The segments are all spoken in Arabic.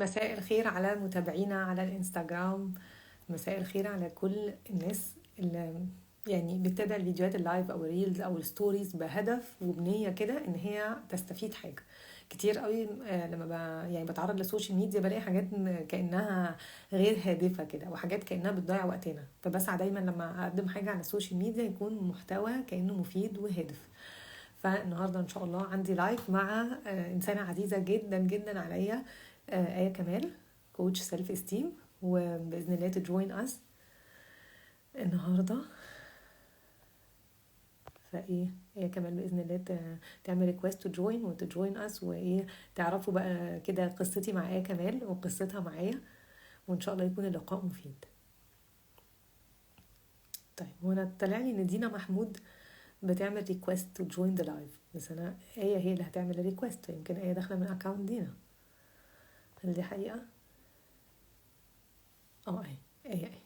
مساء الخير على متابعينا على الانستغرام. مساء الخير على كل الناس اللي يعني بتتابع الفيديوهات اللايف او الريلز او الستوريز بهدف وبنية كده ان هي تستفيد حاجة كتير قوي. لما يعني بتعرض للسوشيال ميديا بلاقي حاجات كأنها غير هادفة كده وحاجات كأنها بتضيع وقتنا، فبسعى دايما لما اقدم حاجة على السوشيال ميديا يكون محتوى كأنه مفيد وهادف. فالنهارده ان شاء الله عندي لايف مع انسانه عزيزه جدا جدا عليا، آية كمال، كوتش سيلف استيم، وباذن الله تجوين اس النهارده. فايه آية كمال باذن الله تعمل ريكويست تو جوين وتجوين اس، وايه تعرفوا بقى كده قصتي مع آية كمال وقصتها معايا، وان شاء الله يكون اللقاء مفيد. طيب، وانا طلع لي ان دينا محمود بتعمل ريكويست تو جوين ذا لايف، بس انا آية هي اللي هتعمل الريكويست، يمكن آية داخله من اكونت دينا. هل دي حقيقه؟ اه، ايه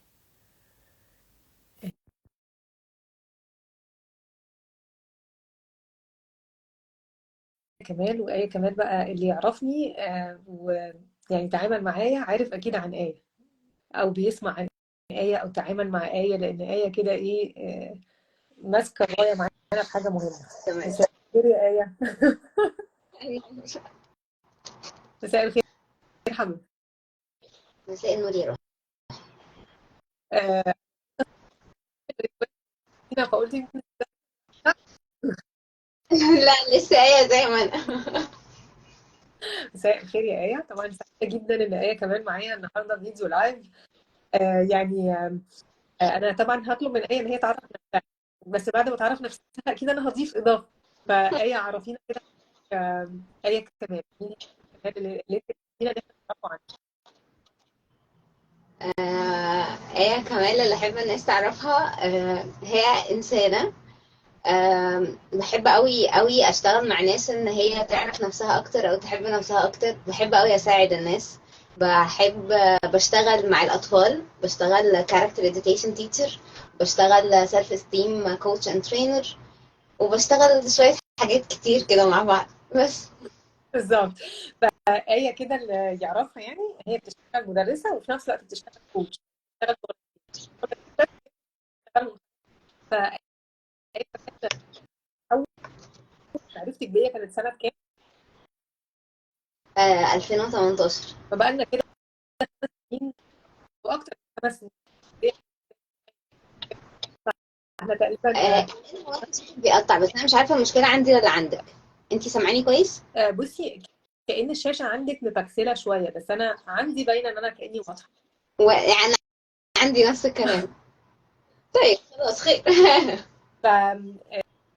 كمال. وآية كمال بقى اللي يعرفني ويعني تعامل معايا عارف أكيد عن آية، أو بيسمع عن آية أو تعامل مع آية، لأن آية كده إيه، ماسكة الراية معانا في حاجة مهمة. تمام. مساء الخير يا آية. مساء الخير حبيبي. مساء النور يا روح. آه، فقلت يمكن لا، لسه آية زي ما أنا. مساء الخير يا آية. طبعا سعيدة جدا إن آية كمان معايا النهاردة فيديو لايف. يعني أنا طبعا هطلب من آية إن هي تعرف نفسها، بس بعد ما تعرف نفسها أكيد أنا هضيف إضافة. فآية عرفينا كده، آية كمال، مين هي كمال اللي انت فينا ان احنا نعرفه عنها؟ آية كمال اللي أحب الناس تعرفها، هي إنسانة. بحب قوي قوي أشتغل مع ناس إن هي تعرف نفسها أكتر أو تحب نفسها أكتر. بحب قوي أساعد الناس. بحب بشتغل مع الأطفال، بشتغل character education teacher، بشتغل self esteem coach and trainer، وبشتغل شوية حاجات كتير كده مع بعض بس. بالظبط. فآية كده اللي يعرفها يعني هي بتشتغل مدرسة وفي نفس الوقت بتشتغل كوتش، بتشتغل بتشتغل. فآية كمان أول معرفتك بيا كانت سنة كام؟ 2018. فبقى لنا كده سنين واكتر من 5 سنين. احنا تقريبا بيقطع، بس انا مش عارفه المشكله عندي ولا عندك. انتي سامعاني كويس؟ بصي، كأن الشاشة عندك مبكسلة شوية، بس أنا عندي باينة إن أنا كأني واضحة. ويعني عندي نفس الكلام. طيب خلاص خير. ف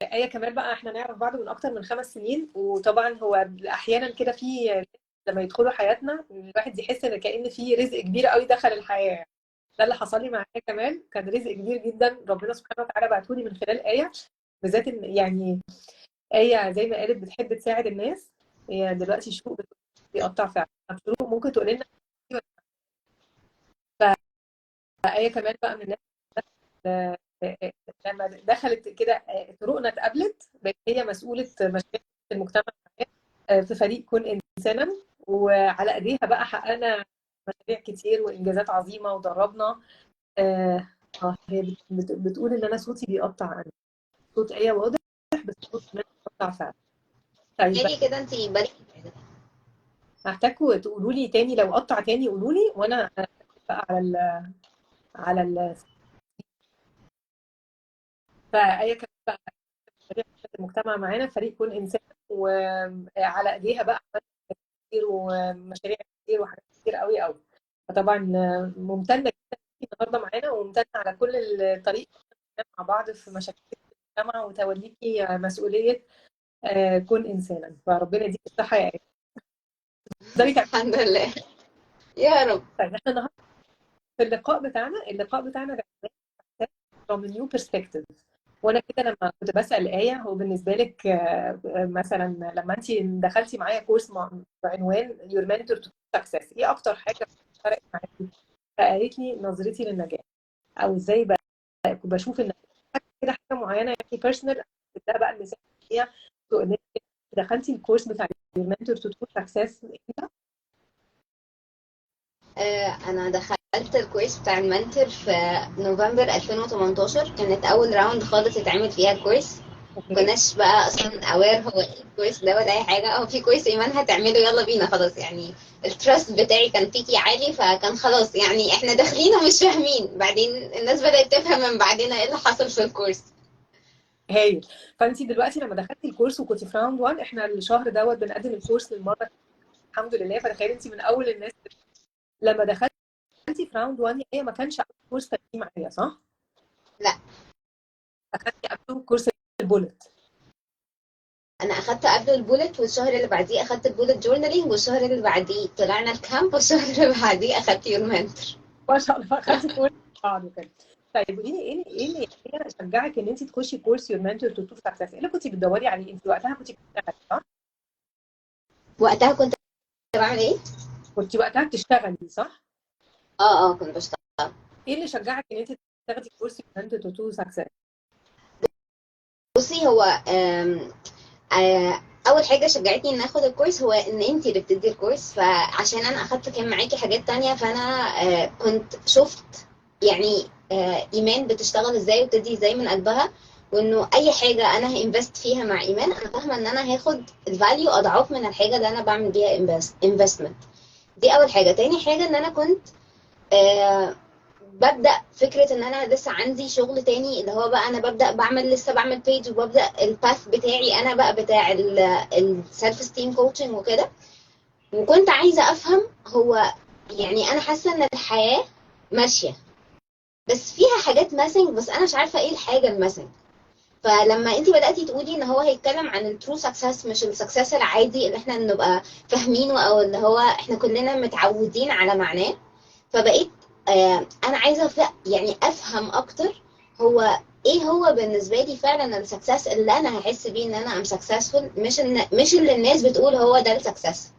آية كمان بقى احنا نعرف بعض من اكتر من 5 سنين، وطبعا هو احيانا كده في لما يدخلوا حياتنا الواحد يحس ان كأن في رزق كبير قوي دخل الحياة. ده اللي حصل لي مع آية كمان، كان رزق كبير جدا ربنا سبحانه وتعالى بعته لي من خلال آية، بالذات ان يعني آية زي ما قالت بتحب تساعد الناس. هي دلوقتي شروق بيقطع فعلا. طب شروق ممكن تقول لنا؟ فآية كمان بقى من الناس آه، لما دخلت كده طرقنا اتقابلت، بقت هي مسؤولة مشاريع المجتمع في فريق كون إنسانا، وعلى أيديها بقى حققنا مشاريع كتير وإنجازات عظيمة ودربنا. هي بتقول إن أنا صوتي بيقطع، أنا صوت آية واضح بس صوت كمان بيقطع فعلا. طيب، عادي كده، انتي بالك. هحتاجوا تقولوا لي تاني، لو قطع تاني قولوا لي، وأنا بقى على فآية كمان بقى فريق المجتمع معانا فريق كل إنسان، وعلى إيديها بقى عملت كتير ومشاريع كتير وحاجات كتير قوي قوي. فطبعا ممتنة جدا إنك النهارده معانا، وممتنة على كل الطريق مع بعض في مشاريع المجتمع وتوليكي مسؤولية كن إنسانا. فربنا يديك الصحة يا آية. تقدري تعملي. الحمد لله. يا رب. طيب، احنا النهارده في اللقاء بتاعنا from a new perspective. وانا كده لما كنت بسأل آية، هو بالنسبة لك مثلا لما انت دخلتي معايا كورس بعنوان Your Mentor to Success، ايه اكتر حاجة فرقت معاكي؟ فقالت لي نظرتي للنجاح، او ازاي بشوف النجاح، كده حاجة معينة يعني بيرسونال. ده بقى المثال هي تقول لك دخلتي الكورس بتاع Your Mentor to Success امتى؟ انا دخلت الكورس بتاع المنتور في نوفمبر 2018. كانت اول راوند خالص اتعمل فيها الكورس. اوكي. كناش بقى اصلا اوير هو ايه الكورس ده ولا اي حاجه. هو في كورس ايمان هتعمله، يلا بينا خلاص يعني. التراست بتاعي كان فيكي عالي، فكان خلاص يعني احنا داخلين ومش فاهمين. بعدين الناس بدات تفهم من بعدنا ايه اللي حصل في الكورس. هايل. فانت دلوقتي لما دخلتي الكورس وكنتي في راوند 1، احنا الشهر دوت بنقدم الكورس للمره الحمد لله. فتخيلي انت من اول الناس لما دخلتي في راوند 1، هي ما كانش اول كورس تقديم معايا صح؟ لا، اخدتي قبله كورس البولت. انا اخدت قبل البولت، والشهر اللي بعديه اخدت البولت جورنالينج، والشهر اللي بعديه طلعنا الكامب، والشهر اللي بعديه اخدت يور منتور. ما شاء الله اخدتي كورس بعض وكده. طيب قولي لي ايه اللي شجعك ان انت تخشي كورس يور منتور تو سكسس؟ ايه اللي كنت بتدوري عليه؟ انت وقتها كنت بتشتغلي صح؟ وقتها كنت بعمل ايه؟ كنت وقتها بتشتغلي صح؟ اه كنت بشتغل. ايه اللي شجعك ان انت تاخدي كورس يور منتور تو سكسس؟ بصي، هو اول حاجه شجعتني ان اخد الكورس هو ان انتي اللي بتدي الكورس. فعشان انا اخدت كان معاكي حاجات تانية، فانا كنت شفت يعني ايمان بتشتغل ازاي وبتدي ازاي من قلبها. وانه اي حاجه انا هانفست فيها مع ايمان، انا فاهمه ان انا هاخد الفاليو اضعاف من الحاجه اللي انا بعمل بيها انفستمنت. دي اول حاجه. تاني حاجه ان انا كنت آه، ببدأ فكرة ان انا لسه عندي شغل تاني، اللي هو بقى انا لسه بعمل بيج، وببدأ الباث بتاعي انا بقى بتاع السيلف ستيم كوتشنج وكده. وكنت عايزة افهم هو يعني انا حاسة ان الحياة ماشية بس فيها حاجات ماسنج، بس انا مش عارفة ايه الحاجة الماسنج. فلما انت بدأتي تقولي ان هو هيتكلم عن الترو سكسس، مش السكسس العادي اللي احنا نبقى فاهمينه او اللي هو احنا كلنا متعودين على معناه، فبقيت انا عايزه يعني افهم اكتر هو ايه هو بالنسبه لي فعلا السكسس اللي انا هحس بيه ان انا ام سكسسفول، مش اللي الناس بتقول هو ده السكسس.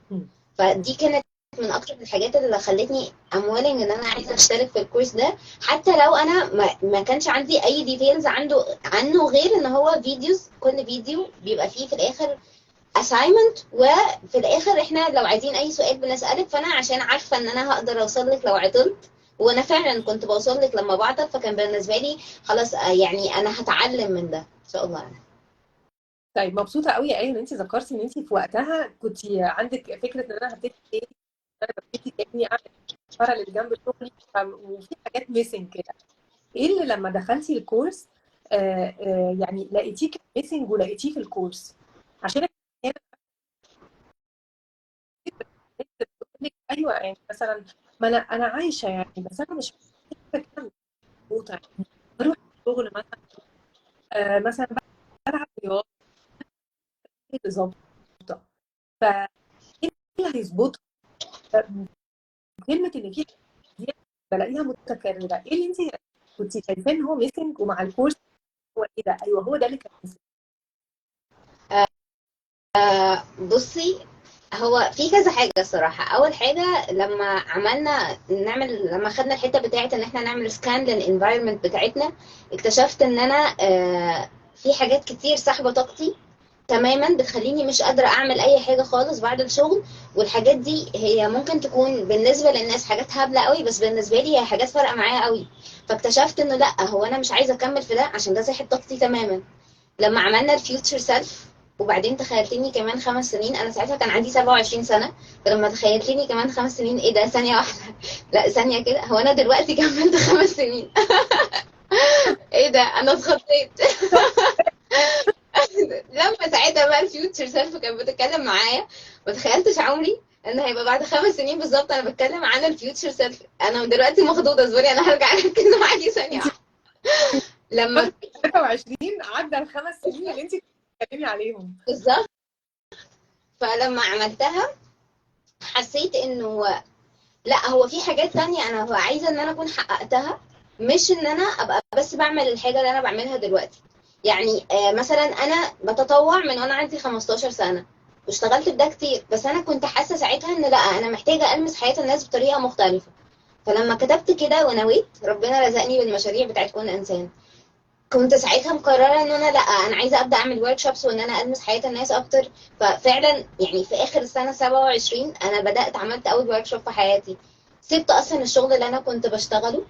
فدي كانت من اكتر الحاجات اللي خلتني اموالين ان انا عايزه اشترك في الكورس ده. حتى لو انا ما كانش عندي اي ديتيلز عنه غير ان هو فيديوز، كل فيديو بيبقى فيه في الاخر assignment، وفي الاخر احنا لو عايزين اي سؤال بنسالك. فانا عشان عارفه ان انا هقدر اوصل لك لو عطلت، وانا فعلا كنت بوصل لك لما بعطل، فكان بالنسبه لي خلاص يعني انا هتعلم من ده ان شاء الله. طيب مبسوطه قوي يا ايه ان انت ذكرتي ان انت في وقتها كنت عندك فكره ان انا هبتدي تاني، انا ببتدي تاني اعمل باراليل جنب شغلي، وفي حاجات ميسنج كده. ايه اللي لما دخلتي الكورس يعني لقيتيه كان ميسنج ولقيتيه في الكورس؟ عشان احيانا بتقول لك ايوه يعني مثلا ما انا عايشه يعني، بس انا مش كده مظبوطه يعني. بروح الشغل مثلا مثلا بلعب رياضه ظابطه، فايه اللي هيظبطها؟ كلمه ان في دي بلاقيها متكرره. ايه اللي انت كنت شايفاه ان هو ميسنج ومع الكورس هو ايه ده؟ ايوه هو ده اللي كان ميسنج. بصي، هو في كذا حاجة الصراحة. أول حاجة لما خدنا الحتة بتاعت إن إحنا نعمل سكان للإنفايرمنت بتاعتنا، اكتشفت إن أنا في حاجات كتير سحبة طاقتي تماما، بتخليني مش قادرة أعمل أي حاجة خالص بعد الشغل. والحاجات دي هي ممكن تكون بالنسبة للناس حاجات هبلة قوي، بس بالنسبة لي هي حاجات فارقة معايا قوي. فاكتشفت إنه لأ، هو أنا مش عايزة أكمل في ده عشان ده ساحب طاقتي تماما. لما عملنا الفيوتشر سيلف، وبعدين تخيلتني كمان 5 سنين، انا ساعتها كان عندي 27 سنة. فلما تخيلتني كمان 5 سنين، ايه ده؟ ثانية واحدة لا ثانية كده، هو انا دلوقتي كملت 5 سنين؟ ايه ده، انا اتخطيت. لما ساعتها بقى الفيوتشر سيلف كانت بتتكلم معايا، ما تخيلتش عمري ان هيبقى بعد 5 سنين بالظبط انا بتكلم عن الفيوتشر سيلف. انا دلوقتي مخضوضه، اصبري انا هرجع اركز معاكي ثانيه انت واحده. لما 23 عدى ال5 سنين اللي انت بتتكلمي عليهم. بالظبط. فلما عملتها حسيت انه لا، هو في حاجات تانية انا هو عايزة ان انا اكون حققتها، مش ان انا ابقى بس بعمل الحاجة اللي انا بعملها دلوقتي. يعني مثلا انا بتطوع من وانا عندي 15 سنة، واشتغلت بده كتير، بس انا كنت حاسة ساعتها ان لا، انا محتاجة المس حياة الناس بطريقة مختلفة. فلما كتبت كده ونويت، ربنا رزقني بالمشاريع بتاعت كون انسان. كنت ساعتها مقررة ان انا لا، انا عايزة ابدا اعمل ورك شوبس وان انا المس حياة الناس اكتر. ففعلا يعني في اخر السنة 27 انا بدأت عملت اول ورك شوب في حياتي. سبت اصلا الشغل اللي انا كنت بشتغله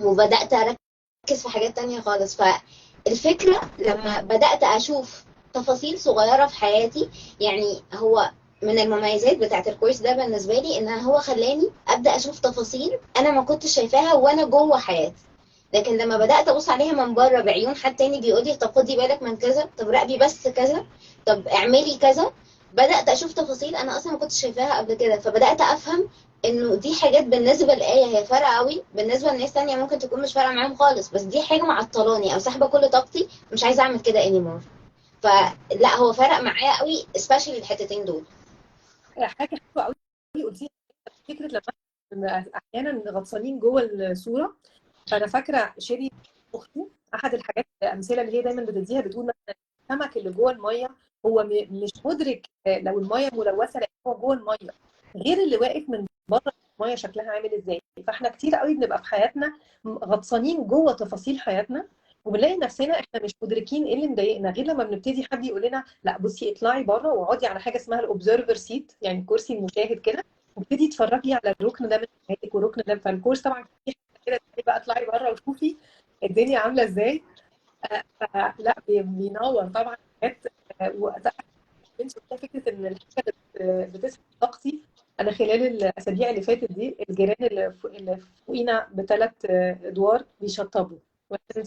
وبدات اركز في حاجات تانية خالص. فالفكره لما بدات اشوف تفاصيل صغيره في حياتي، يعني هو من المميزات بتاعت الكورس ده بالنسبه لي ان هو خلاني ابدا اشوف تفاصيل انا ما كنتش شايفاها وانا جوه حياتي. لكن لما بدات ابص عليها من بره بعيون حد تاني بيقول لي طب خدي بالك من كذا، طب راقبي بس كذا، طب اعملي كذا، بدات اشوف تفاصيل انا اصلا ما كنتش شايفاها قبل كده. فبدات افهم انه دي حاجات بالنسبه لآية هي فارقه قوي، بالنسبه لناس تانية ممكن تكون مش فارقه معاهم خالص، بس دي حاجه معطلاني او ساحبه كل طاقتي، مش عايزه اعمل كده anymore. فلا هو فرق معايا قوي especially الحتتين دول. حاجه حلوه قوي قلتيها، فكره لما احيانا غطسانين جوه الصوره. فانا فاكره شيري اختي، احد الحاجات الامثله اللي هي دايما بتديها، بتقول مثلا السمك اللي جوه الميه هو مش مدرك لو الميه ملوثه، لان هو جوه الميه غير اللي واقف من بره الميه شكلها عامل ازاي. فاحنا كتير قوي بنبقى في حياتنا غطسانين جوه تفاصيل حياتنا، وبنلاقي نفسنا احنا مش مدركين ايه اللي مضايقنا، غير لما بنبتدي حد يقول لنا لا بصي اطلعي بره واقعدي على حاجه اسمها الاوبزرفر سيت، يعني كرسي المشاهد كده، وابتدي اتفرجي على الركن ده من حياتك والركن ده. فالكورس طبعا فيه كده بقى اطلعي بره وشوفي الدنيا عامله ازاي. فلا بينور طبعا حاجات. وقتها انت قلتي فكره ان الحاجه بتسحب طاقتي. انا خلال الاسابيع اللي فاتت دي، الجيران اللي فوقينا بثلاث ادوار بيشطبوا، واحنا من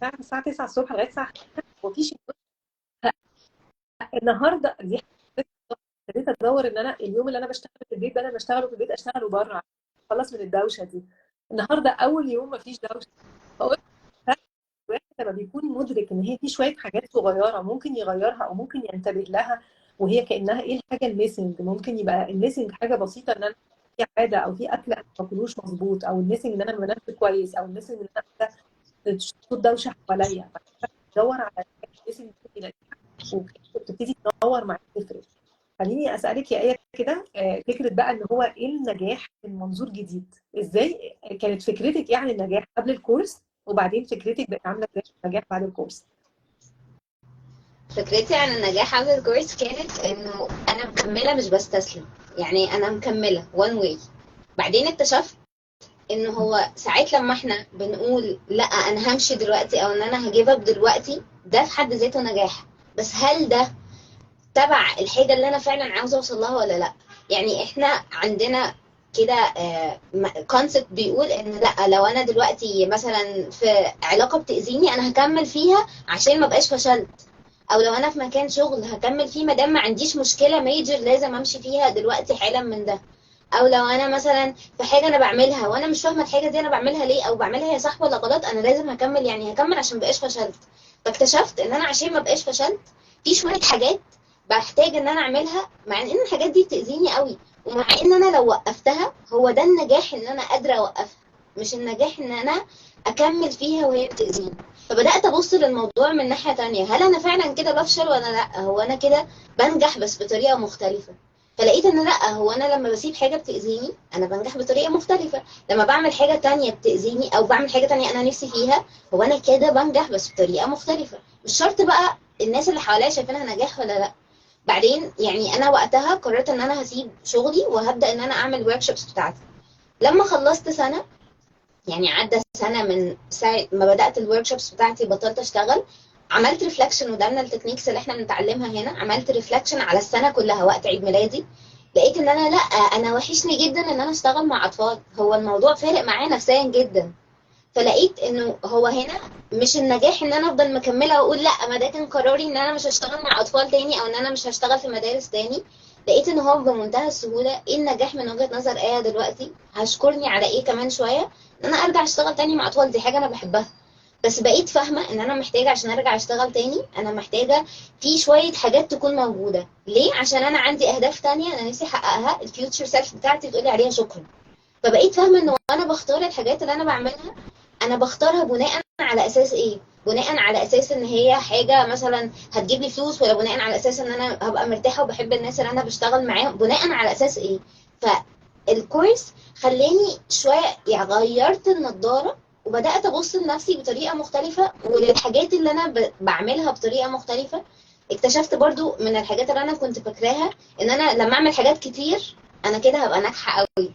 ساعه الساعه 9 الصبح لغايه الساعه 5 مفيش. النهارده دي حاجة ابتديت ادور ان انا اليوم اللي انا بشتغل في البيت بدل ما اشتغله في البيت اشتغله بره، خلص من الدوشه دي. النهارده اول يوم مفيش دوشه. فقلت الواحد لما بيكون مدرك ان هي في شويه حاجات صغيره ممكن يغيرها او ممكن ينتبه لها، وهي كانها ايه الحاجه الميسنج. ممكن يبقى الميسنج حاجه بسيطه، ان انا في عاده او في اكل انا ما باكلوش مظبوط، او الميسنج ان انا ما بنامش كويس، او الميسنج ان انا صوت دوشه حواليا. تدور على الميسنج وتبتدي تدور معاك تفرق. خليني اسالك يا ايه كده، فكره بقى ان هو ايه النجاح من منظور جديد. ازاي كانت فكرتك يعني النجاح قبل الكورس، وبعدين فكرتك بقت عامله ازاي النجاح بعد الكورس؟ فكرتي عن النجاح قبل الكورس كانت انه انا مكمله مش بستسلم، يعني انا مكمله one way. بعدين اكتشفت ان هو ساعات لما احنا بنقول لا انا همشي دلوقتي او ان انا هجيب اب دلوقتي، ده في حد ذاته نجاح، بس هل ده تبع الحاجه اللي انا فعلا عاوزه اوصل لها ولا لا؟ يعني احنا عندنا كده كونسبت بيقول ان لا، لو انا دلوقتي مثلا في علاقه بتاذيني انا هكمل فيها عشان ما بقاش فشلت، او لو انا في مكان شغل هكمل فيه ما دام ما عنديش مشكله ميجر لازم امشي فيها دلوقتي حالا من ده، او لو انا مثلا في حاجه انا بعملها وانا مش فاهمه الحاجه دي انا بعملها ليه او بعملها هي صح ولا غلط، انا لازم هكمل، يعني هكمل عشان مبقاش فشلت. فاكتشفت ان انا عشان ما بقاش فشلت في شويه حاجات بحتاج ان انا اعملها، مع ان الحاجات دي بتاذيني قوي، ومع ان انا لو وقفتها هو ده النجاح ان انا قادره اوقفها، مش النجاح ان انا اكمل فيها وهي بتاذيني. فبدات ابص للموضوع من ناحيه تانية، هل انا فعلا كده بفشل ولا لا؟ هو انا كده بنجح بس بطريقه مختلفه. فلقيت ان لا، هو انا لما بسيب حاجه بتاذيني انا بنجح بطريقه مختلفه، لما بعمل حاجه تانية بتاذيني او بعمل حاجه تانية انا نفسي فيها هو انا كده بنجح بس بطريقه مختلفه. مش شرط بقى الناس اللي حواليا شايفينها نجاح ولا لا. بعدين يعني انا وقتها قررت ان انا هسيب شغلي وهبدا ان انا اعمل ورك شوبس بتاعتي. لما خلصت سنه، يعني عدى سنه من ساعه ما بدات الورك شوبس بتاعتي بطلت اشتغل، عملت ريفلكشن، وده من التكنيكس اللي احنا بنتعلمها هنا. عملت ريفلكشن على السنه كلها وقت عيد ميلادي، لقيت ان انا لا، انا وحشني جدا ان انا اشتغل مع اطفال، هو الموضوع فارق معايا نفسيا جدا. فلقيت انه هو هنا مش النجاح ان انا افضل مكمله واقول لا ما ده كان قراري ان انا مش هشتغل مع اطفال تاني او ان انا مش هشتغل في مدارس تاني. لقيت ان هو بمنتهى السهوله ايه النجاح من وجهه نظر ايه دلوقتي، هشكرني على ايه كمان شويه ان انا ارجع اشتغل تاني مع اطفال، دي حاجه انا بحبها. بس بقيت فاهمه ان انا محتاجه عشان ارجع اشتغل تاني انا محتاجه في شويه حاجات تكون موجوده. ليه؟ عشان انا عندي اهداف تانية انا نفسي احققها، الفيوتشر سيلف بتاعتي بتقولي عليها شكرا. فبقيت فاهمه انه انا بختار الحاجات اللي انا بعملها، انا بختارها بناء على اساس ايه؟ بناء على اساس ان هي حاجه مثلا هتجيب لي فلوس، ولا بناء على اساس ان انا هبقى مرتاحه وبحب الناس اللي انا بشتغل معاهم؟ بناء على اساس ايه؟ فالكورس خلاني شويه يعني غيرت النضاره وبدات ابص لنفسي بطريقه مختلفه وللحاجات اللي انا بعملها بطريقه مختلفه. اكتشفت برضو من الحاجات اللي انا كنت فاكراها ان انا لما اعمل حاجات كتير انا كده هبقى ناجحه قوي.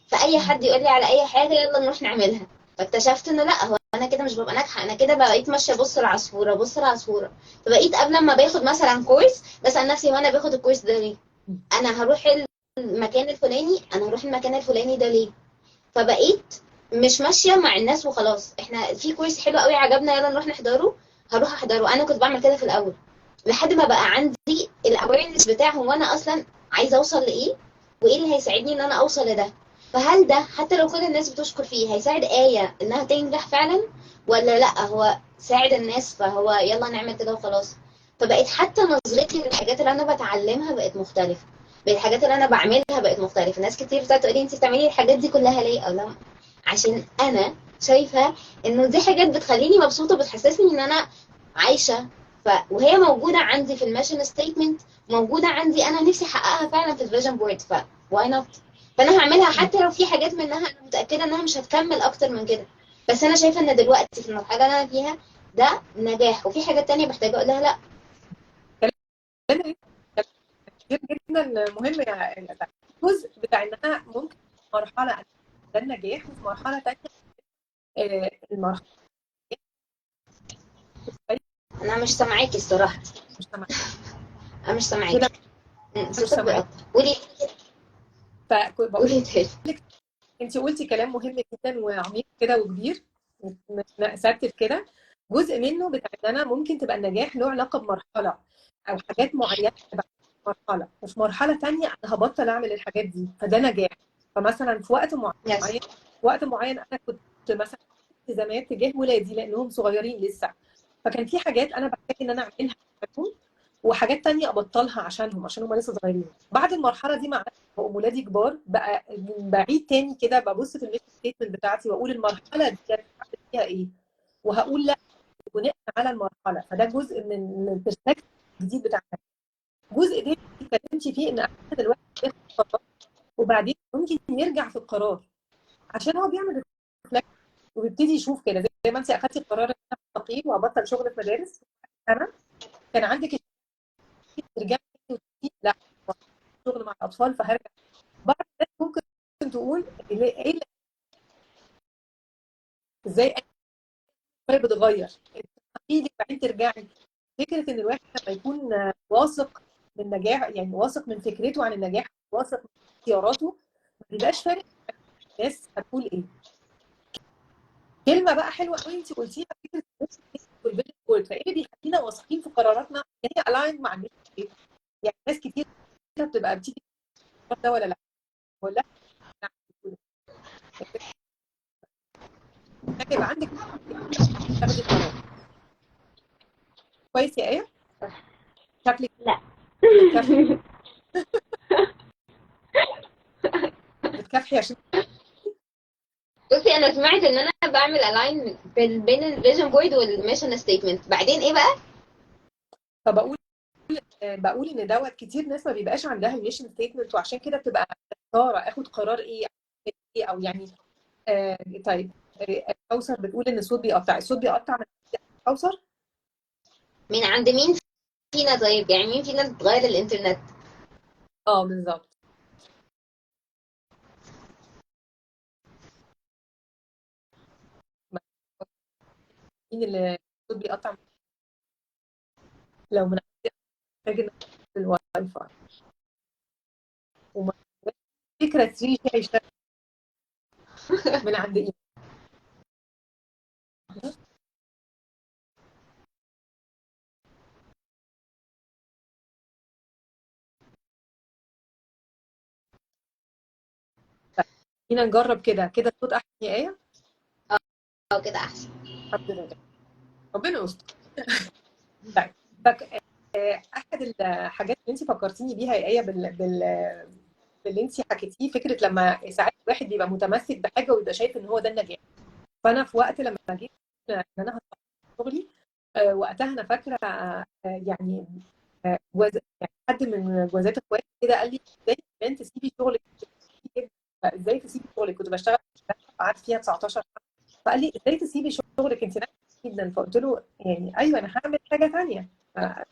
فاي حد يقول لي على اي حاجه يلا نروح نعملها. فاكتشفت انه لا، هو انا كده مش ببقى ناجحه، انا كده بقيت ماشيه بص العصفوره بص العصفوره. فبقيت قبل ما باخد مثلا كورس بسال نفسي، هو انا باخد الكورس ده ليه؟ انا هروح المكان الفلاني، انا هروح المكان الفلاني ده ليه؟ فبقيت مش ماشيه مع الناس وخلاص، احنا في كورس حلو قوي عجبنا يلا نروح نحضره، هروح احضره. انا كنت بعمل كده في الاول لحد ما بقى عندي الاويرنس بتاع هو انا اصلا عايزه اوصل لايه، وايه اللي هيساعدني ان انا اوصل لده. فهل ده حتى لو كل الناس بتشكر فيه هيساعد آية انها تنجح فعلا، ولا لا هو ساعد الناس فهو يلا نعمل كده وخلاص. فبقيت حتى نظرتي للحاجات اللي انا بتعلمها بقت مختلفه، بقت الحاجات اللي انا بعملها بقت مختلفه. ناس كتير بتقعد تقول لي انت بتعملي الحاجات دي كلها ليه؟ او لا، عشان انا شايفه انه دي حاجات بتخليني مبسوطه، بتحسسني ان انا عايشه. وهي موجوده عندي في الميشن ستيتمنت، موجوده عندي، انا نفسي احققها فعلا في الفيجن بورد، واي نوت. فانا هعملها حتى لو في حاجات منها انا متاكده انها مش هتكمل اكتر من كده. بس انا شايفه ان دلوقتي في المرحله اللي انا فيها ده نجاح، وفي حاجات تانية محتاجه اقول لها لا. كلام كتير جدا مهم يا الجزء بتاع انها ممكن في مرحله ده النجاح، وفي مرحله تانية المرحله انا مش سامعاكي الصراحه، مش سامعه انا مش كده، سامعاكي. مش صوتك سامعاك. بيقطع. قولي، فبقول قولي تاني. انت قلتي كلام مهم جدا وعميق كده وكبير، سرتب كده. جزء منه بتاع ان انا ممكن تبقى النجاح له علاقه بمرحله او حاجات معينه تبقى مرحله، وفي مرحله تانية انا هبطل اعمل الحاجات دي، فده نجاح. فمثلا في وقت يس. معين، وقت معين انا كنت مثلا التزامات تجاه ولادي لانهم صغيرين لسه، فكان في حاجات انا بحتاج ان انا اعملها عشانهم، وحاجات تانية ابطلها عشان هم لسه صغيرين. بعد المرحله دي مع بقوا ولادي كبار بقى، بعيد تاني كده ببص في الميشن ستيتمنت بتاعتي واقول المرحله دي هعمل فيها ايه، وهقول لا بناء على المرحله. فده جزء من البرسبكتيف الجديد بتاعنا. جزء تاني اتكلمتي فيه ان احنا دلوقتي بناخد قرار وبعدين ممكن يرجع في القرار عشان هو بيعمل ريفلكت وبيبتدي يشوف كده، زي ما انت اخدتي القرار ان انا استقيل وابطل شغل في مدارس. انا كان عندك ترجعي وتقولي لا، شغل مع الاطفال فهرجع. بعض الناس ممكن تقول ايه ازاي اي بتغير تستقيلي بعدين ترجعي. فكره ان الواحد لما يكون واثق من نجاح، يعني واثق من فكرته عن النجاح، واثق من اختياراته، ما بيبقاش فارق الناس هتقول ايه. كلمه بقى حلوه قوي انت قلتيها، فكره والفيجن بورد، فايه اللي بيخلينا واثقين في قراراتنا ان هي الاين مع الناس. يعني ناس كتير بتبقى بتيجي ده ولا لا، ولا لا، يبقى عندك تاخدي قرار كويس يا ايه. شكلك لا. بتكافحي، بتكافحي عشان بصي انا سمعت ان انا بعمل الاين بين الفيجن بورد والميشن ستيتمنت، بعدين ايه بقى؟ فبقول بقول ان دوت كتير ناس ما بيبقاش عندها الميشن ستيتمنت، وعشان كده بتبقى محتاره اخد قرار ايه، ايه او يعني طيب. كوثر بتقول ان الصوت بيقطع، الصوت بيقطع من كوثر. من عند مين فينا؟ طيب يعني مين فينا تغير الانترنت؟ اه بالظبط. مين اللي الصوت بيقطع؟ لو من محتاج ان الواي فاي وما فكره 3 هيشتغل من عند ايه. خلينا نجرب كده كده الصوت احسن يا ايه. او كده احسن. الحمد لله، ربنا يستر. طيب احد الحاجات اللي انت فكرتيني بيها يا ايه باللي انت حكيتيه، فكره لما ساعات الواحد بيبقى متمسك بحاجه ويبقى شايف ان هو ده النجاح. فانا في وقت لما جيت ان انا هستقيل شغلي، وقتها انا فاكره يعني يعني حد من جوازات اخواتي كده قال لي ازاي كمان تسيبي شغلك، ازاي تسيبي شغلك، كنت بشتغل قعدت فيها 19 سنه. فقال لي ازاي تسيبي شغلك انت ناجحه جدا. فقلت له يعني ايوه انا هعمل حاجه ثانيه،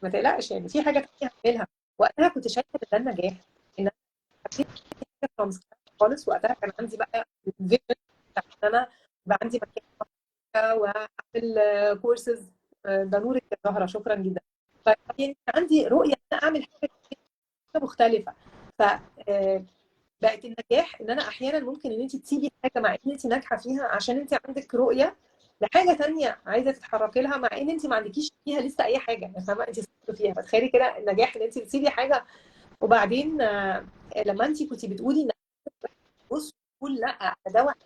ما تقلقش يعني في حاجه ثانيه هعملها. وقتها كنت شايفه ان ده النجاح، ان انا ابتدي حاجه from scratch. خالص. وقتها كان عندي بقى الفيجن ان انا يبقى عندي مكان واعمل كورسز. ده نورك يا زهره، شكرا جدا. يعني عندي رؤيه ان انا اعمل حاجه مختلفه. ف بقت النجاح ان انا احيانا ممكن ان انت تسيبي حاجه مع ان انت ناجحه فيها عشان انت عندك رؤيه لحاجه تانية عايزه تتحركي لها، مع ان انت ما عندكيش فيها لسه اي حاجه، يعني فاهمه انت صفر فيها. فتخيلي كده النجاح ان انت بتسيبي حاجه. وبعدين لما انت كنتي بتقولي ان بص تقول لا ده واحد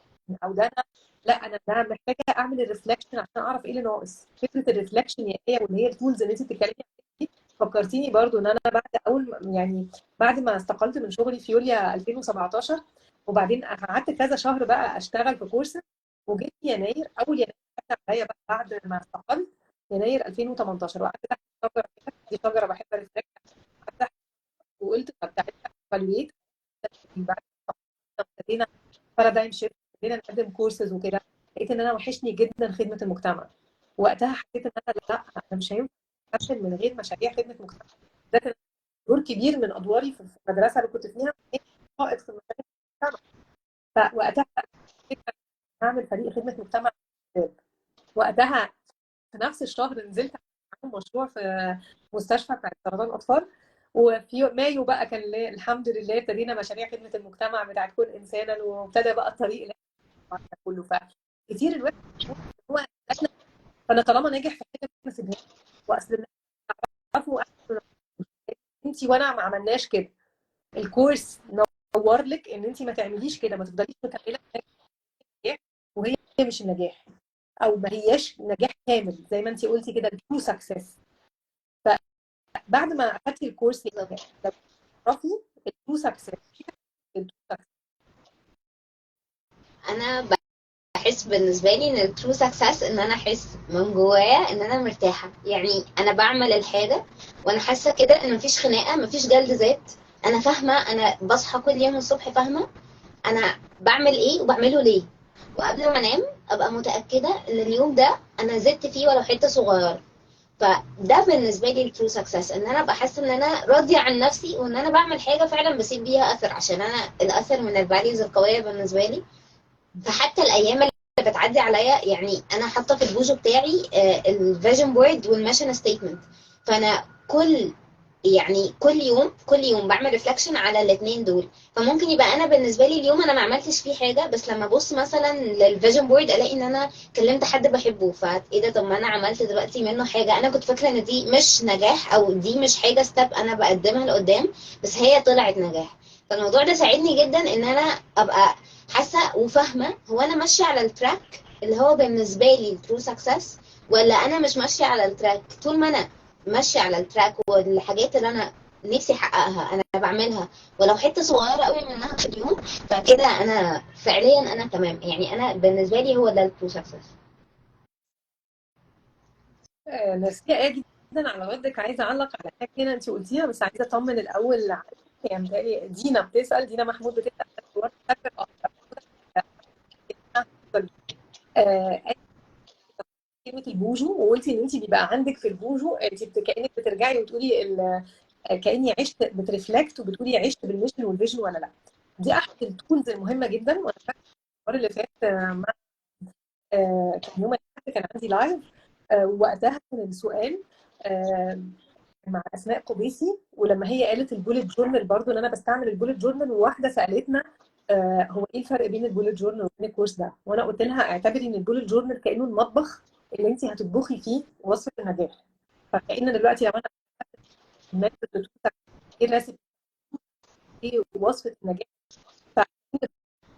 او ده انا، لا انا ده محتاجه اعمل الريفلكشن عشان اعرف ايه اللي ناقص. فكره الريفلكشن هي واللي هي التولز اللي انت بتتكلمي عنها دي فكرتيني برضو ان انا بعد يعني بعد ما استقلت من شغلي في يوليو 2017، وبعدين قعدت كذا شهر بقى اشتغل في كورس، وجيت في يناير اول يناير حتى عليا بقى بعد ما استقلت يناير 2018 وقعدت تحت شجره كده. دي شجره بحب الريفلكت. وقلت طب تعالى ايفالويت. بعد ما ابتدينا بارادايم شيفت، ابتدينا نقدم كورسز وكده، لقيت ان انا وحشني جدا خدمه المجتمع. وقتها حسيت ان انا لا، انا مش هينفع اكمل من غير مشاريع خدمه مجتمع. ده كان دور كبير من ادواري في المدرسه اللي كنت فيها، قائد في مشاريع المجتمع. فوقتها فكرة اعمل فريق خدمه مجتمع. وقتها في نفس الشهر نزلت معاهم مشروع في مستشفى بتاع سرطان الاطفال. وفي مايو بقى كان الحمد لله ابتدينا مشاريع خدمه المجتمع بتاعت كل انسانا، وابتدى بقى الطريق اللي احنا كله. فكتير الواحد هو فانا طالما ناجح في حاجه ما اسيبهاش. واصل الناس تعرفوا انت وانا ما عملناش كده. الكورس نور لك ان انت ما تعمليش كده، ما تفضليش مكمله في النجاح وهي مش النجاح، او ما هياش نجاح كامل زي ما انت قلتي كده الترو سكسس. فبعد ما اخدتي الكورس بالظبط. لو تعرفي الترو سكسس. انا بحس بالنسبه لي ان الترو سكسس ان انا احس من جوايا ان انا مرتاحه، يعني انا بعمل الحاجه وانا حاسه كده ان مفيش خناقه، مفيش جلد ذات. انا فاهمه، انا بصحى كل يوم الصبح فاهمه انا بعمل ايه وبعمله ليه، وقبل ما انام ابقى متاكده ان اليوم ده انا زدت فيه ولو حته صغيره. فده بالنسبه لي الترو سكسس، ان انا بحس ان انا راضيه عن نفسي وان انا بعمل حاجه فعلا بسيب بيها اثر، عشان انا الاثر من الفاليوز القويه بالنسبه لي. فحتى الايام اللي بتعدي عليا، يعني انا حاطه في البوجو بتاعي الفيجن بورد والميشن ستيتمنت. فانا كل يوم بعمل ريفلكشن على الاثنين دول. فممكن يبقى انا بالنسبه لي اليوم انا ما عملتش فيه حاجه، بس لما ابص مثلا للفيجن بورد الاقي ان انا كلمت حد بحبه، فايه ده، طب ما انا عملت دلوقتي منه حاجه. انا كنت فاكره ان دي مش نجاح او دي مش حاجه ستيب انا بقدمها لقدام، بس هي طلعت نجاح. فالموضوع ده ساعدني جدا ان انا ابقى حاسه وفاهمه هو انا ماشيه على التراك اللي هو بالنسبه لي الترو سكسس، ولا انا مش ماشيه على التراك. طول ما انا ماشيه على التراك والحاجات اللي انا نفسي احققها انا بعملها ولو حته صغيره قوي منها في اليوم، فكده انا فعليا انا تمام. يعني انا بالنسبه لي هو ده الترو سكسس. نرسية جدا على ردك. عايزه اعلق على حاجه هنا انت قلتيها، بس عايزه اطمن الاول يعني متهيألي دينا بتسال، دينا محمود بتسال قالت كلمه البوجو، وقلتي ان انت بيبقى عندك في البوجو انت كانك بترجعي وتقولي كاني عشت بترفلكت وبتقولي عشت بالميشن والفيجن ولا لا. دي احد التولز المهمه جدا. وانا فاكره المره اللي فات مع كان يوم الاحد كان عندي لايف. وقتها كان السؤال آه، مع اسماء قبيسي، ولما هي قالت البوليت جورنال برضو ان انا بستعمل البوليت جورنال، وواحده سالتنا هو ايه الفرق بين البوليت جورنال وبين الكورس ده. وانا قلت لها اعتبري ان البوليت جورنال كانه المطبخ اللي انت هتطبخي فيه وصفه النجاح. فكأن دلوقتي لو انا الناس بتقول ايه الريسيبي، ايه وصفه النجاح،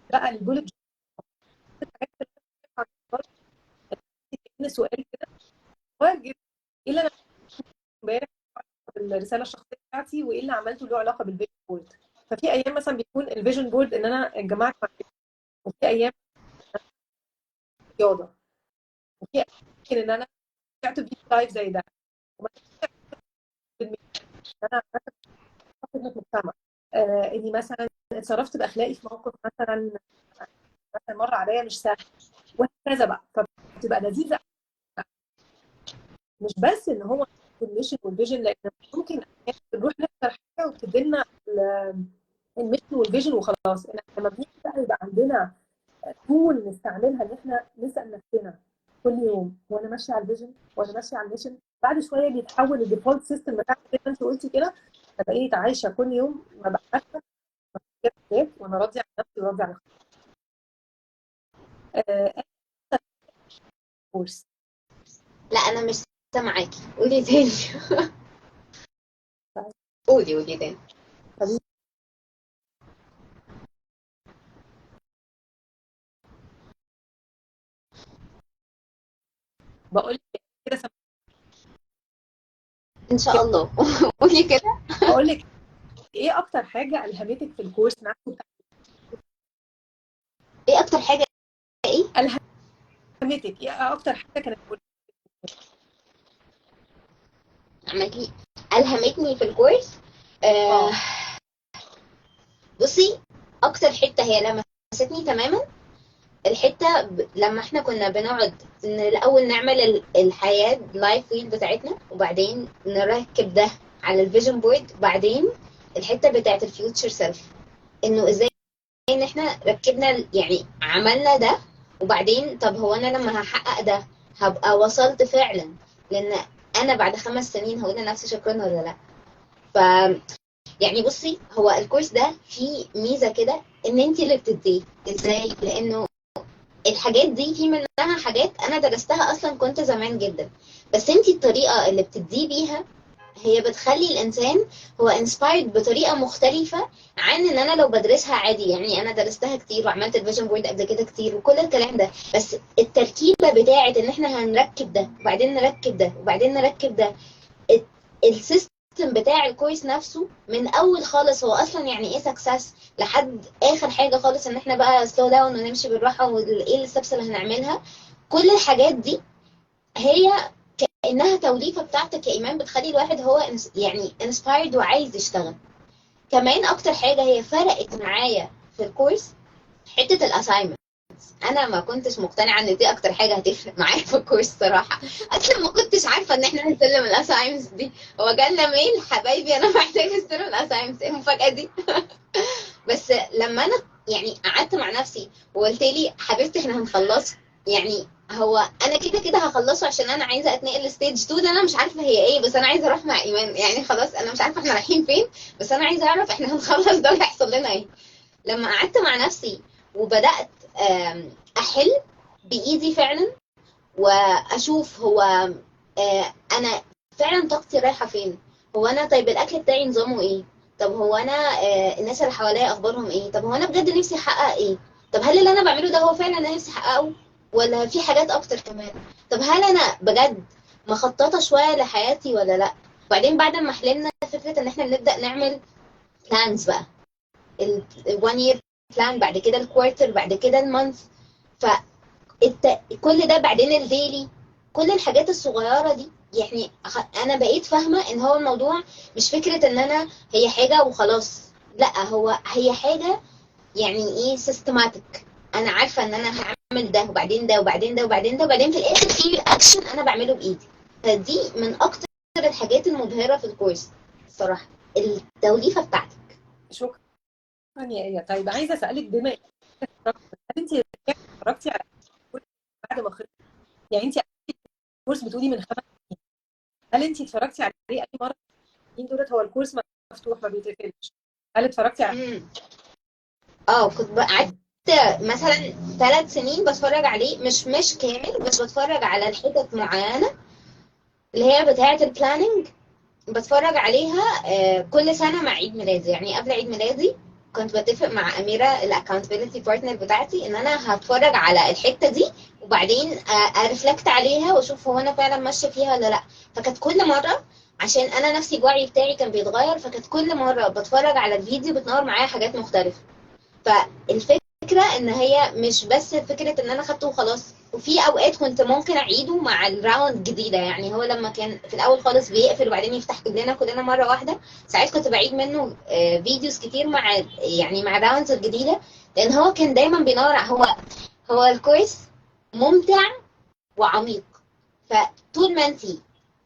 بقى البوليت جورنال كأن سؤال كده صغير جدا. ايه اللي انا امبارح الرساله الشخصيه بتاعتي، وايه اللي عملته له علاقه بالفيجن بورد. ففي ايام مثلا بيكون الفيجن بورد ان انا جمعت مع، وفي ايام رياضه، وفي ايام ممكن ان انا طلعت في لايف زي ده، ومثلا ان انا خدمه مجتمع، اني مثلا اتصرفت باخلاقي في موقف مثلا مر عليا مش سهل، وهكذا بقى. فبتبقى لذيذه مش بس ان هو الميشن والفيجن، لان ممكن أحياناً بنروح نختار حاجه وتدينا الميشن والفيجن وخلاص. احنا لما بنيجي بقى يبقى عندنا تول نستعملها ان احنا نسال نفسنا كل يوم هو انا ماشيه على الفيجن وانا ماشيه على الميشن، بعد شويه بيتحول الديفولت سيستم بتاعك زي ما انت قلتي كده، فبقيت عايشه كل يوم ما بقى عارفه وانا راضيه عن نفسي وراضيه عن الكورس. لا انا مش سامعاكي، قولي تاني. قولي تاني. بقول لك كده ان شاء الله. قولي كده. بقول لك ايه اكتر حاجه الهمتك في الكورس نفسه؟ ايه اكتر حاجه؟ ايه الهمتك ايه اكتر حاجه كانت عملتي الهمتني في الكورس؟ اه بصي، اكتر حته هي لمستني تماما الحته لما احنا كنا بنقعد الاول نعمل الحياه لايف ويل بتاعتنا، وبعدين نركب ده على الفيجن بورد، وبعدين الحته بتاعت الفيوتشر سيلف، انه ازاي ان احنا ركبنا يعني عملنا ده، وبعدين طب هو انا لما هحقق ده هبقى وصلت فعلا، لان انا بعد 5 سنين هقول لنفسي شكرا ولا لا. ف يعني بصي، هو الكورس ده فيه ميزه كده ان انت اللي بتديه ازاي، لانه الحاجات دي في منها حاجات انا درستها اصلا كنت زمان جدا، بس انت الطريقه اللي بتديه بيها هي بتخلي الانسان هو انسبايرد بطريقه مختلفه عن ان انا لو بدرسها عادي. يعني انا درستها كتير وعملت الفيجن بورد قبل كده كتير وكل الكلام ده، بس التركيبه بتاعه ان احنا هنركب ده وبعدين نركب ده وبعدين نركب ده، السيستم بتاع الكورس نفسه من اول خالص هو اصلا يعني ايه سكسس، لحد اخر حاجه خالص ان احنا بقى سلو داون ونمشي بالراحه وايه الستبس اللي هنعملها. كل الحاجات دي هي كانها توليفه بتاعتك يا ايمان، بتخلي الواحد هو يعني انسبايرد وعايز يشتغل. كمان اكتر حاجه هي فرقت معايا في الكورس حته الاساينمنت. انا ما كنتش مقتنعه ان دي اكتر حاجه هتفرق معايا في الكورس صراحه. اصلا ما كنتش عارفه ان احنا هنسلم الاساينمنتس دي. هو جالنا ميل حبايبي انا محتاجه استلم الاساينمنتس، ايه المفاجاه دي؟ بس لما انا يعني قعدت مع نفسي وقلت لي حبيبتي احنا هنخلصه، يعني هو انا كده كده هخلصه عشان انا عايزه اتنقل لستيج 2 ده، انا مش عارفه هي ايه، بس انا عايزه اروح مع ايمان. يعني خلاص انا مش عارفه احنا رايحين فين، بس انا عايزه اعرف احنا هنخلص ده وهيحصل لنا ايه. لما قعدت مع نفسي وبدات احل بايدي فعلا، واشوف هو انا فعلا طاقتي رايحه فين. هو انا طيب الاكل بتاعي نظامه ايه؟ طب هو انا الناس اللي حواليا اخبارهم ايه؟ طب هو انا بجد نفسي احقق ايه؟ طب هل اللي انا بعمله ده هو فعلا انا نفسي احققه، ولا في حاجات اكتر كمان؟ طب هل انا بجد مخططه شويه لحياتي ولا لا؟ وبعدين بعد ما حلمنا فكره ان احنا نبدا نعمل بلانز بقى، ال1 year بلان، بعد كده الكوارتر، بعد كده المانث، كل ده بعدين الديلي، كل الحاجات الصغيرة دي. يعني انا بقيت فاهمة ان هو الموضوع مش فكرة ان انا هي حاجة وخلاص، لا هي حاجة يعني ايه سيستماتيك. انا عارفة ان انا هعمل ده وبعدين ده وبعدين ده وبعدين ده، وبعدين في الاخر في اكشن انا بعمله بايدي. فدي من اكتر الحاجات المبهرة في الكورس الصراحة، التوليفة بتاعتك. شكرا يا ايه. طيب عايزه اسالك، بما هل انت اتفرجتي على الكورس بعد ما خلص؟ يعني انت الكورس بتقولي من 5 سنين، هل انت اتفرجتي عليه اي مره؟ السنين دولت هو الكورس مفتوح ما بيتقفلش، هل اتفرجتي عليه؟ كنت قعدت مثلا 3 سنين بتفرج عليه، مش كامل، بس بتفرج على الحتت معينة اللي هي بتاعة البلاننج. بتفرج عليها كل سنة مع عيد ميلادي. يعني قبل عيد ميلادي كنت بتفق مع أميرة الاكونتبيلتي بارتنر بتاعتي ان انا هتفرج على الحتة دي، وبعدين ارفلكت عليها واشوف هو انا فعلا ماشية فيها ولا لا. فكانت كل مرة، عشان انا نفسي الوعي بتاعي كان بيتغير، فكانت كل مرة بتفرج على الفيديو بتنور معايا حاجات مختلفة. فالفكرة ان هي مش بس فكرة ان انا خدته وخلاص، وفي اوقات كنت ممكن اعيده مع الراوند جديدة. يعني هو لما كان في الاول خالص بيقفل وبعدين يفتح لنا كلنا مرة واحدة، ساعات كنت بعيد منه فيديوز كتير مع يعني مع الراوندز الجديدة، لان هو كان دايما بينور. هو الكورس ممتع وعميق، فطول ما انت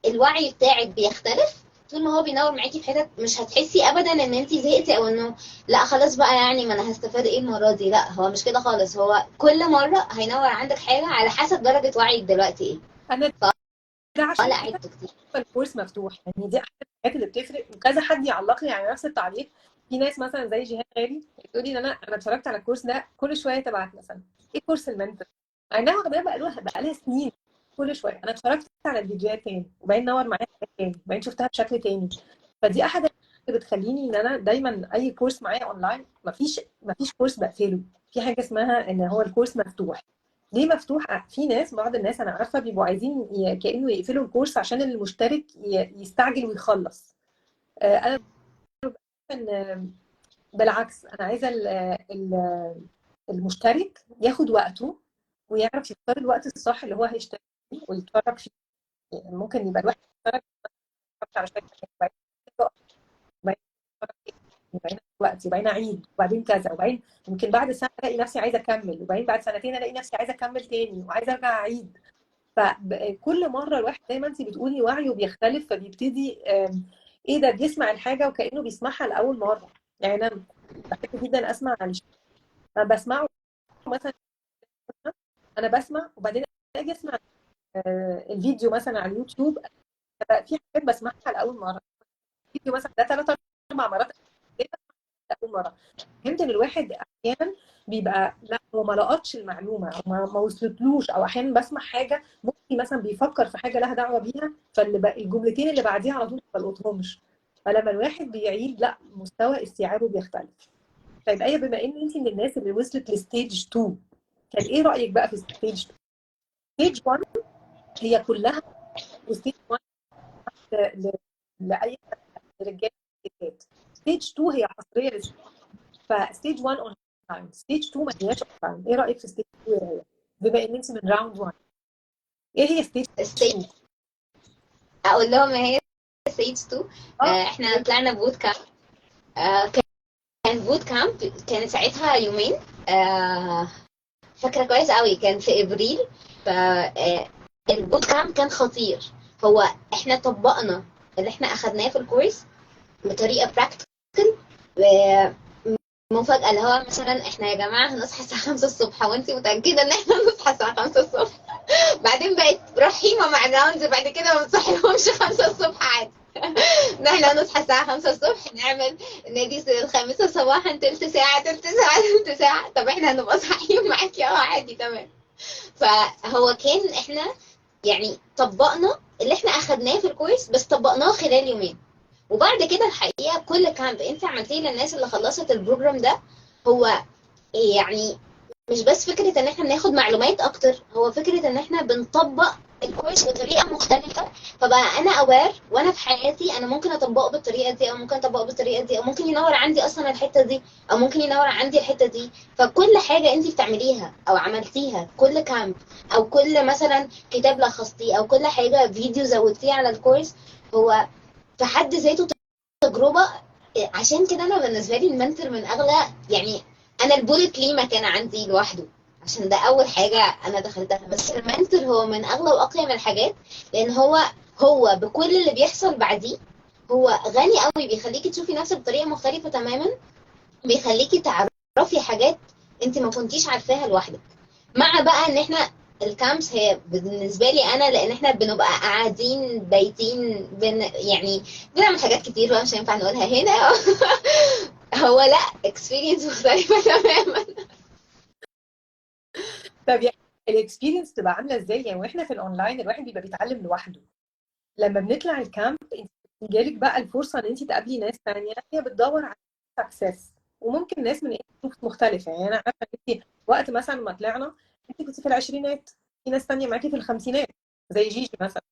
الوعي بتاعك بيختلف، طول ما هو بينور معاكي في حتت مش هتحسي ابدا ان انت زهقتي او انه لا خلاص بقى يعني ما انا هستفاد ايه المره دي. لا هو مش كده خالص، هو كل مره هينور عندك حاجه على حسب درجه وعيك دلوقتي ايه. انا ده عشان لا كده عدته كتير. الكورس مفتوح، يعني دي احد الحاجات اللي بتفرق. وكذا حد يعلق لي على نفس التعليق. في ناس مثلا زي جيهان غالي بتقول لي ان انا اتفرجت على الكورس ده، كل شويه تبعت مثلا ايه كورس المنتور، انها واخداه بقى لها سنين. كل شويه انا اتفرجت على الفيديوهات تاني وبعدين نور معايا حاجات تاني وبعدين شفتها بشكل تاني. فدي احد الحاجات اللي بتخليني ان انا دايما اي كورس معايا اونلاين مفيش كورس بقفله. في حاجه اسمها ان هو الكورس مفتوح. ليه مفتوح؟ في ناس، بعض الناس انا عارفه بيبقوا عايزين كانه يقفلوا الكورس عشان المشترك يستعجل ويخلص. انا ان بالعكس، انا عايزه المشترك ياخد وقته ويعرف يختار الوقت الصح اللي هو هيشترك فيه ويتفرج فيه. يعني ممكن يبقى الواحد يتفرج على شويه حاجات وبعدين يتفرج وبعدين وقت وبعدين اعيد وبعدين كذا وبعدين يمكن بعد سنه الاقي نفسي عايزه اكمل وبعدين بعد سنتين الاقي نفسي عايزه اكمل تاني وعايزه ارجع اعيد. فكل مره الواحد زي ما انت بتقولي وعيه بيختلف، فبيبتدي ايه ده بيسمع الحاجه وكانه بيسمعها لاول مره. يعني انا بحب جدا اسمع عن الشيء. انا بسمعه مثلا، انا بسمع وبعدين اجي اسمع الفيديو مثلا على اليوتيوب. في حاجات بسمعها لاول مره، فيديو مثلا ده 3 4 مرات اول مره. فهمت ان الواحد احيانا بيبقى لا هو ما لقطش المعلومه او ما وصلتلوش، او احيانا بسمع حاجه ممكن مثلا بيفكر في حاجه لها دعوه بيها الجملتين اللي بعديها على طول ما بلقطهمش. فلما الواحد بيعيد لا مستوى استيعابه بيختلف. طيب ايه، بما ان انت من الناس اللي وصلت لستيج 2، كان ايه رايك بقى في ستيج 2؟ ستيج 1 هي كلها، وستيج 1 لاي رجاله ستات. ستيج 2 هي حصريه للستات. فستيج 1 اون تايم، ستيج 2 ما هياش اون تايم. ايه رايك في ستيج 2 يا هي؟ بما ان انت من راوند 1، ايه هي ستيج ستيج 2؟ اقول لهم ما هي ستيج 2. اه احنا طلعنا بوت كامب. كان بوت كامب، كان ساعتها يومين. آه، فاكره كويس قوي كان في ابريل. ف البوت كامب كان خطير. هو احنا طبقنا اللي احنا اخدناه في الكورس بطريقه براكتيكال. مفاجأة اللي هو مثلا احنا يا جماعة هنصحى الساعة 5 الصبح، وانتي متأكدة ان احنا هنصحى الساعة 5 الصبح؟ بعدين بقت رحيمة مع الراوندز، بعد كده ما بتصحيهمش 5 الصبح عادي. ان احنا هنصحى الساعة 5 الصبح نعمل نادي الخامسة صباحا، تلت ساعة تلت ساعة تلت ساعة. طب احنا هنبقى صاحيين معاكي عادي تمام. فهو كان احنا يعني طبقنا اللي احنا اخدناه في الكورس، بس طبقناه خلال يومين. وبعد كده الحقيقه كل كامب انت عملتيه للناس اللي خلصت البروجرام ده، هو يعني مش بس فكره ان احنا بناخد معلومات اكتر، هو فكره ان احنا بنطبق الكورس بطريقه مختلفه. فبقى انا اوير وانا في حياتي انا ممكن اطبقه بالطريقه دي، او ممكن اطبقه بالطريقه دي، او ممكن ينور عندي اصلا الحته دي، او ممكن ينور عندي الحته دي. فكل حاجه انت بتعمليها او عملتيها كل كامب، او كل مثلا كتاب لخصتيه، او كل حاجه فيديو زودتيه على الكورس، هو في حد ذاته تجربه. عشان كده انا بالنسبه لي المنتور من اغلى، يعني انا البولت ليه مكان عندي لوحده عشان ده اول حاجه انا دخلتها. بس المنتور هو من اغلى واقيم الحاجات، لان هو بكل اللي بيحصل بعديه هو غني قوي، بيخليكي تشوفي نفسك بطريقه مختلفه تماما، بيخليكي تعرفي حاجات انت ما كنتيش عارفاها لوحدك. مع بقى ان احنا الكامبس هي بالنسبه لي انا، لان احنا بنبقى قاعدين بايتين يعني بنعمل حاجات كتير بقى مش هينفع نقولها هنا. هو لا اكسبيرينس مختلفه تماما. طب يعني الاكسبيرينس تبقى عامله ازاي؟ يعني واحنا في الاونلاين الواحد بيبقى بيتعلم لوحده. لما بنطلع الكامب انت جالك بقى الفرصه ان انت تقابلي ناس ثانيه هي بتدور على سكسس، وممكن ناس من ظروف مختلفه. يعني انا عارفه ان انت وقت مثلا ما طلعنا انت كنت في العشرينات، في ناس ثانيه معاكي في الخمسينات زي جيجي مثلا.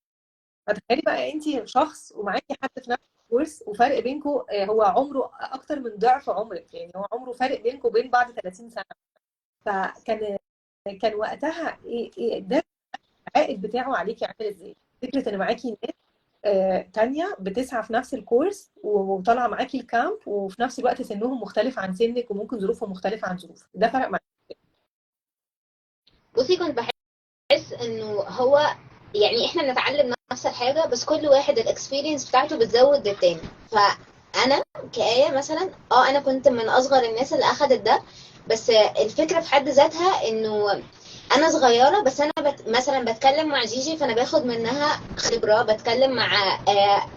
فتخيلي بقى انت شخص ومعاكي حد في نفس الكورس وفرق بينكم هو عمره اكتر من ضعف عمرك، يعني هو عمره فرق بينكم وبين بعض 30 سنه. فكان وقتها ده العائد بتاعه عليكي عامل ازاي؟ فكره ان معاكي ناس تانية بتسعى في نفس الكورس وطالعه معاكي الكامب وفي نفس الوقت سنهم مختلف عن سنك وممكن ظروفهم مختلفه عن ظروفك، ده فرق معاكي. بصي كنت بحس انه هو يعني احنا بنتعلم نفس الحاجه، بس كل واحد الاكسبيرينس بتاعته بتزود للتاني. فانا كآية مثلا انا كنت من اصغر الناس اللي اخدت ده، بس الفكره في حد ذاتها انه انا صغيره، بس انا مثلا بتكلم مع جيجي، فانا باخد منها خبره. بتكلم مع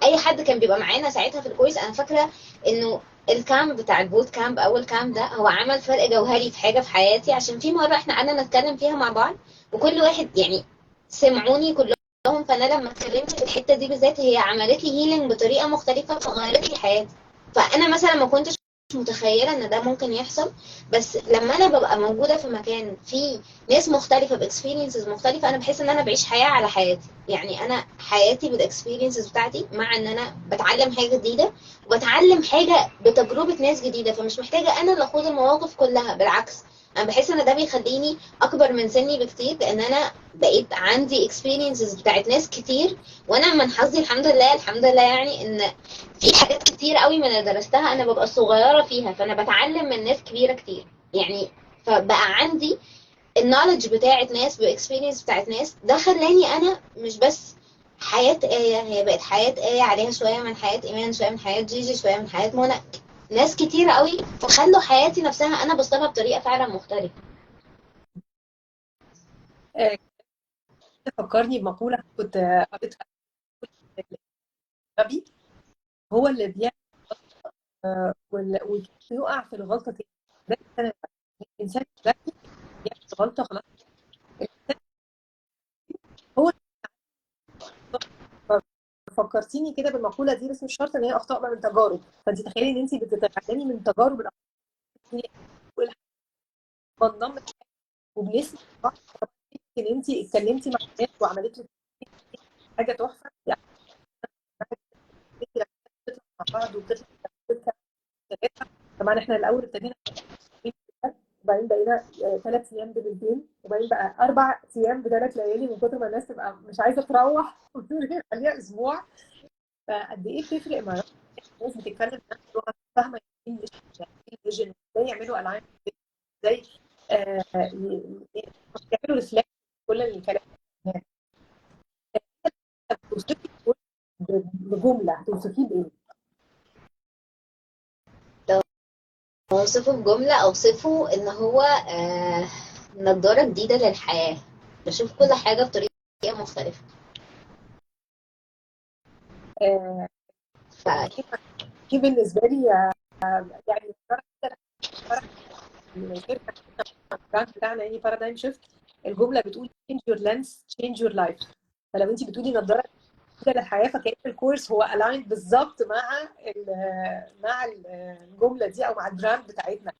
اي حد كان بيبقى معانا ساعتها في الكورس. انا فاكره انه الكامب بتاع البوت كامب، اول كامب ده، هو عمل فرق جوهري في حاجه في حياتي، عشان في مره احنا قعدنا نتكلم فيها مع بعض، وكل واحد يعني سمعوني كلهم. فانا لما اتكلمت في الحته دي بالذات، هي عملت لي هيلينج بطريقه مختلفه، فغيرت لي حياتي. فانا مثلا ما كنتش متخيله ان ده ممكن يحصل، بس لما انا ببقى موجوده في مكان فيه ناس مختلفه باكسبيرينسز مختلفه، انا بحس ان انا بعيش حياه على حياتي. يعني انا حياتي بالاكسبيرينسز بتاعتي، مع ان انا بتعلم حاجه جديده، وبتعلم حاجه بتجربه ناس جديده، فمش محتاجه انا اللي اخوض المواقف كلها. بالعكس، انا بحس ان ده بيخليني اكبر من سني بكتير، لان انا بقيت عندي اكسبيرينسز بتاعت ناس كتير. وانا من حظي الحمد لله، الحمد لله، يعني ان في حاجات كتير قوي من اللي درستها انا ببقى صغيره فيها، فانا بتعلم من ناس كبيره كتير يعني. فبقى عندي النولج بتاعت ناس باكسبيرينس بتاعت ناس. ده خلاني انا مش بس حياه آية، هي بقت حياه آية عليها شويه من حياه ايمان، شويه من حياه جيجي، شويه من حياه منى. ناس كتير قوي، فخلوا حياتي نفسها انا بصلها بطريقه فعلا مختلفه. آه، فكرني بمقولة كنت قريتها. الغبي هو اللي بيعمل ويقع في الغلطة تاني. ده الإنسان الذكي بيعمل غلطة خلاص. الإنسان هو فكرتيني كده بالمقولة دي، بس مش شرط إن هي أخطاء من تجارب. فأنت تخيلي إن أنت بتتعلمي من تجارب الآخرين، بنضم وبنسمع بعض. ان انت اتكلمتي مع ناس وعملت لك حاجه تحفه يعني. مع بعض وبتطلع ثلاثه. طبعا احنا الاول ابتدينا، وبعدين بقينا 3 ايام بليلتين، وبعدين بقى 4 ايام ب3 ليالي، من كتر ما الناس تبقى مش عايزه تروح وتقول خليها اسبوع. فقد ايه بتفرق مع الناس بتتكلم نفس اللغه، فاهمه يعني ايه الفيجن، ازاي يعملوا الاين، ازاي يعملوا ريفلكت كل الكلام. توصفي بجمله هتوصفيه بايه؟ لو اوصفه بجمله، اوصفه ان هو نضاره جديده للحياه، بشوف كل حاجه بطريقه مختلفه. آه، ف دي بالنسبه لي يعني الشركه البراند بتاعنا يعني بارادايم شيفت. الجمله بتقول change your lens change your life. فلو انت بتقولي نظاره جديده للحياه، فكأن الكورس هو الايند بالظبط مع الجمله دي، او مع البراند بتاعتنا.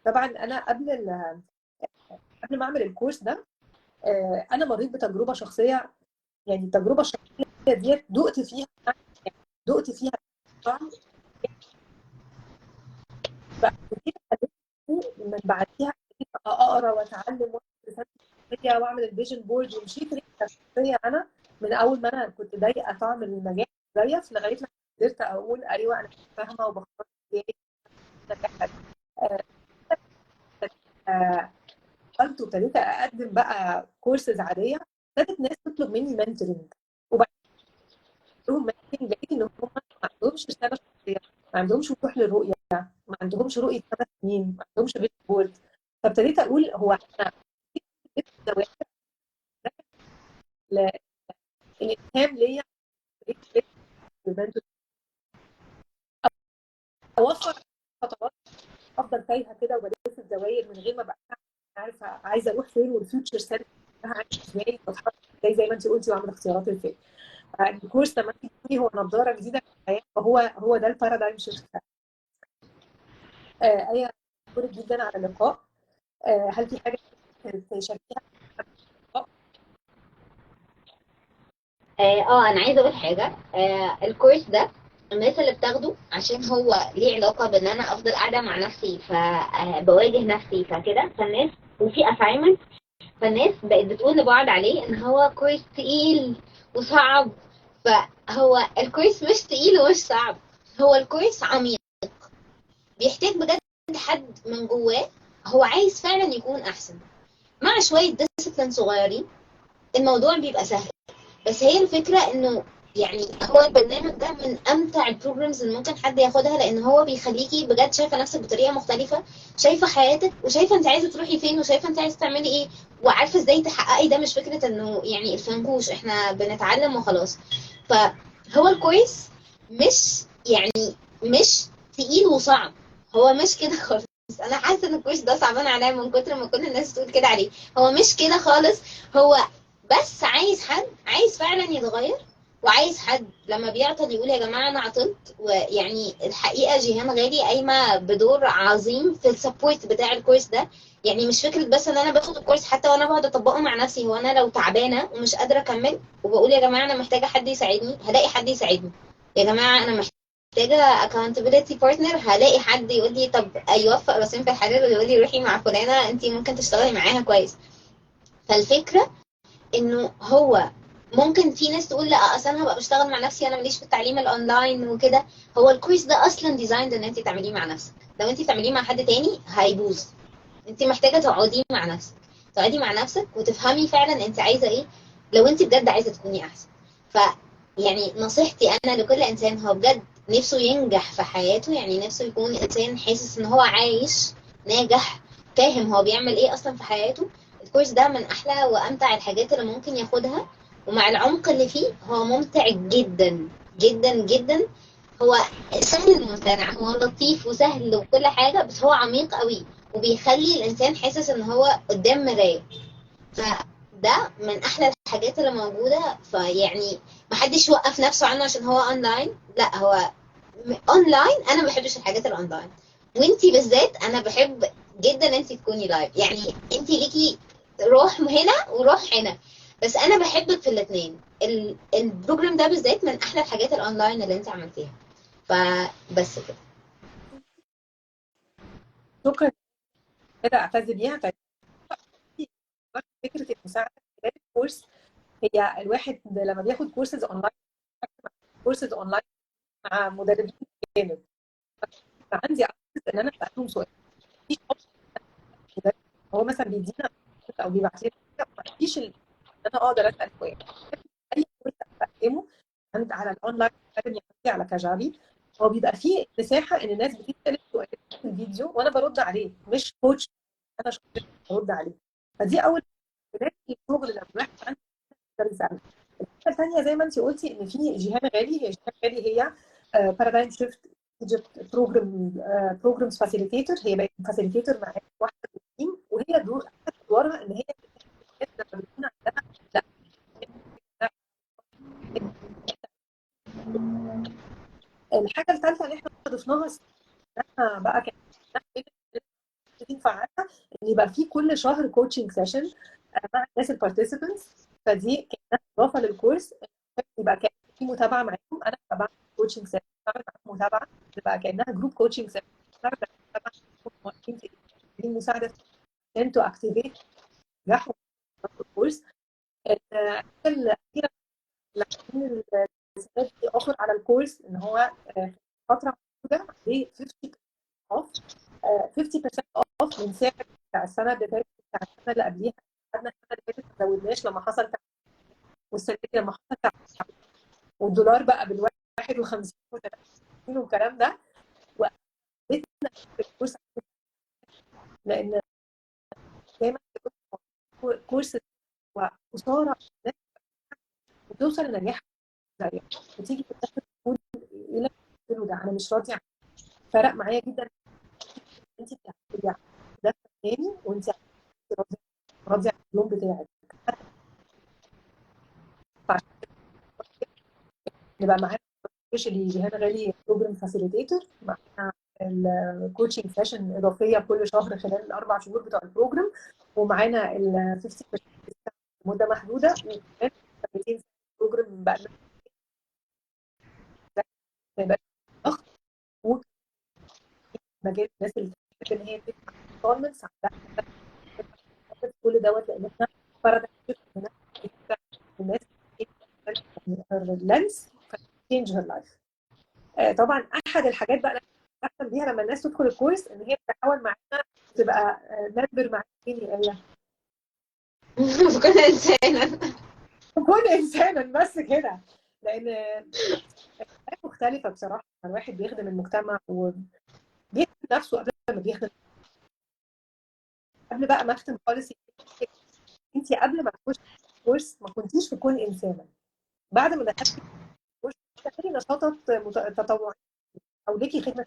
طبعا انا قبل ما اعمل الكورس ده، انا مريت بتجربه شخصيه. يعني التجربه الشخصيه ديت دقت فيها طعم بقى كتير. من بعديها ابتديت اقرا واتعلم واعمل واعمل الفيجن بورد، ومشيت رحله شخصيه انا. من اول ما انا كنت ضايقه طعم المجال زيف، لغايه لما قدرت اقول ايوه انا فاهمه وبختار ازاي نجاح. آه، آه، قلت وابتديت اقدم بقى كورسز عاديه. ابتدت ناس تطلب مني منتورنج، وبعد لهم منتورنج لقيت ان هم ما عندهمش رساله شخصيه، ما عندهمش وضوح للرؤيه، ما عندهمش رؤيه 5 سنين، ما عندهمش فيجن بورد. فابتديت اقول هو احنا الالهام ليا اوفر خطوات. افضل تايهه كده وبلف الدوائر من غير ما ابقى عارفه عايزه اروح فين، والفيوتشر سيلف عايشه ازاي، بتحرك ازاي زي ما انت قلتي، واعمل اختيارات ازاي. الكورس لما تيجي هو نظاره جديده للحياه، فهو ده البارادايم شيفت. ايه، بشكرك جدا على اللقاء. هل في حاجه تشاركيها؟ انا عايزه اقول حاجه. الكورس ده الناس اللي بتاخده عشان هو ليه علاقه بان انا افضل قاعده مع نفسي، فبواجه نفسي فكده. فالناس وفي assignment، فالناس بقت بتقول لبعض عليه ان هو كورس تقيل وصعب. فهو الكورس مش تقيل ومش صعب، هو الكورس عميق، بيحتاج بجد حد من جواه هو عايز فعلا يكون احسن. مع شويه ديسيبلين صغيرين الموضوع بيبقى سهل. بس هي الفكره انه يعني هو البرنامج ده من امتع البروجرامز اللي ممكن حد ياخدها، لان هو بيخليكي بجد شايفه نفسك بطريقه مختلفه، شايفه حياتك وشايفه انت عايزه تروحي فين وشايفه انت عايزه تعملي ايه، وعارفه ازاي تحققي ده. مش فكره انه يعني الفنكوش احنا بنتعلم وخلاص. فهو الكويس مش يعني مش تقيل وصعب، هو مش كده خالص. انا حاسه ان الكويس ده صعبان عليا من كتر ما كل الناس تقول كده عليه. هو مش كده خالص، هو بس عايز حد عايز فعلا يتغير، وعايز حد لما بيعطل يقول يا جماعه انا عطلت. ويعني الحقيقه جيهان غالي قايمه بدور عظيم في السبورت بتاع الكورس ده. يعني مش فكره بس ان انا باخد الكورس، حتى وانا بقعد اطبقه مع نفسي. هو انا لو تعبانه ومش قادره اكمل وبقول يا جماعه انا محتاجه حد يساعدني، هلاقي حد يساعدني. يا جماعه انا محتاجه accountability partner، هلاقي حد يقول لي طب يوفق راسين في الحجر ويقول لي روحي مع فلانه انت ممكن تشتغلي معاها كويس. فالفكره انه هو ممكن في ناس تقول لا اصل انا هبقى بشتغل مع نفسي، انا ماليش في التعليم الاونلاين وكده. هو الكورس ده اصلا ديزايند ان انت تعمليه مع نفسك. لو انت تعمليه مع حد تاني هيبوظ. انت محتاجه تقعدي مع نفسك، تقعدي مع نفسك وتفهمي فعلا انت عايزه ايه، لو انت بجد عايزه تكوني احسن. ف يعني نصيحتي انا لكل انسان هو بجد نفسه ينجح في حياته، يعني نفسه يكون انسان حاسس ان هو عايش ناجح، فاهم هو بيعمل ايه اصلا في حياته. الكورس ده من احلى وامتع الحاجات اللي ممكن ياخدها. ومع العمق اللي فيه هو ممتع جدا جدا جدا. هو سهل الممتنع، هو لطيف وسهل وكل حاجة، بس هو عميق قوي وبيخلي الإنسان حاسس إن هو قدام مراية. فده من أحلى الحاجات اللي موجودة. فيعني محدش يوقف نفسه عنه عشان هو أونلاين. لا، هو أونلاين أنا ما بحبش الحاجات الأونلاين، وانتي بالذات أنا بحب جدا انتي تكوني لايف. يعني انتي ليكي روح هنا وروح هنا، بس أنا بحبك في الاتنين. البروجرام ده بالذات من أحلى الحاجات الأونلاين اللي انتي عملتيها. فبس كده. شكرا كده اعتز بيها. طيب فكره المساعده خلال الكورس، هي الواحد لما بياخد كورسز اونلاين مع مدربين جانب، فعندي اعتقد ان انا اسالهم سؤال. مفيش مدرب هو مثلا بيدينا او بيبعت لنا ما فيش ان انا اقدر اسال سؤال. اي كورس بقدمه على الاونلاين اكاديمي عندي على كاجابي، هو بيبقى فيه مساحه ان الناس بتسال سؤال في الفيديو وانا برد عليه، مش كوتش انا شخصيا برد عليه. فدي اول بدايه الشغل لما الواحد عنده مدرس. الحاجه الثانيه زي ما انت قلتي ان في جيهان غالي، هي جيهان غالي هي بارادايم شيفت ايجيبت بروجرامز فاسيليتيتور. هي بقت فاسيليتيتور مع واحده في التيم، وهي ادوارها ان هي لما بتكون عندها لا الحاجه الثالثه اللي احنا ضفناها بقى فعالة، ان يبقى في كل شهر كوتشنج سيشن مع الناس البارتيسيبنتس. فدي كانت اضافه للكورس، يبقى كان في متابعه معاهم. انا بعمل كوتشنج سيشن، بعمل معاهم متابعه، تبقى كانها جروب كوتشنج سيشن، بعمل متابعه في مساعده عشان تو اكتيفيت نجاحهم في الكورس. الحاجه الاخيره اللي عاملين السنه دي اوفر على الكورس ان هو فتره محدوده عليه 50% اوف، 50% اوف من سعر بتاع السنه اللي فاتت، بتاع السنه اللي قبليها. خدنا السنه اللي فاتت ما زودناش لما حصل والسنه دي لما حصل والدولار بقى بال 51 و30 والكلام ده، وقفنا في الكورس. لان دايما كورس وخساره الناس وتوصل لنجاح زيك وتيجي في الاخر تقول ايه اللي بتعمله ده، انا مش راضي عنه. فرق معايا جدا انت بتعملي ده تاني وانت راضي عن اليوم بتاعك. نبقى معانا سبيشالي جيهان غالي بروجرام فاسيليتيتور، معانا الكوتشنج سيشن اضافيه كل شهر خلال الاربع شهور بتوع البروجرام، ومعانا ال 50% مده محدوده، وكمان 200 بروجرام بقى ما يبقاش ضغط. ومجال الناس اللي بتحب ان هي تدفع انستولمنتس كل دوت، لان احنا فرض الناس لانس تشينج هير لايف. طبعا احد الحاجات بقى اللي بحسن بيها لما الناس تدخل الكورس ان هي تتعاون معانا، تبقى ممبر معانا. يا في كل إنسان. كون انسانا بس كده. لان الحياة مختلفه بصراحه، الواحد بيخدم المجتمع وبيخدم نفسه قبل ما بيخدم. قبل بقى ما اختم خالص، انت قبل ما تخشي كورس ما كنتيش في كون انسانه. بعد ما دخلتي كورس بتعملي نشاطات تطوعيه او ليكي خدمه.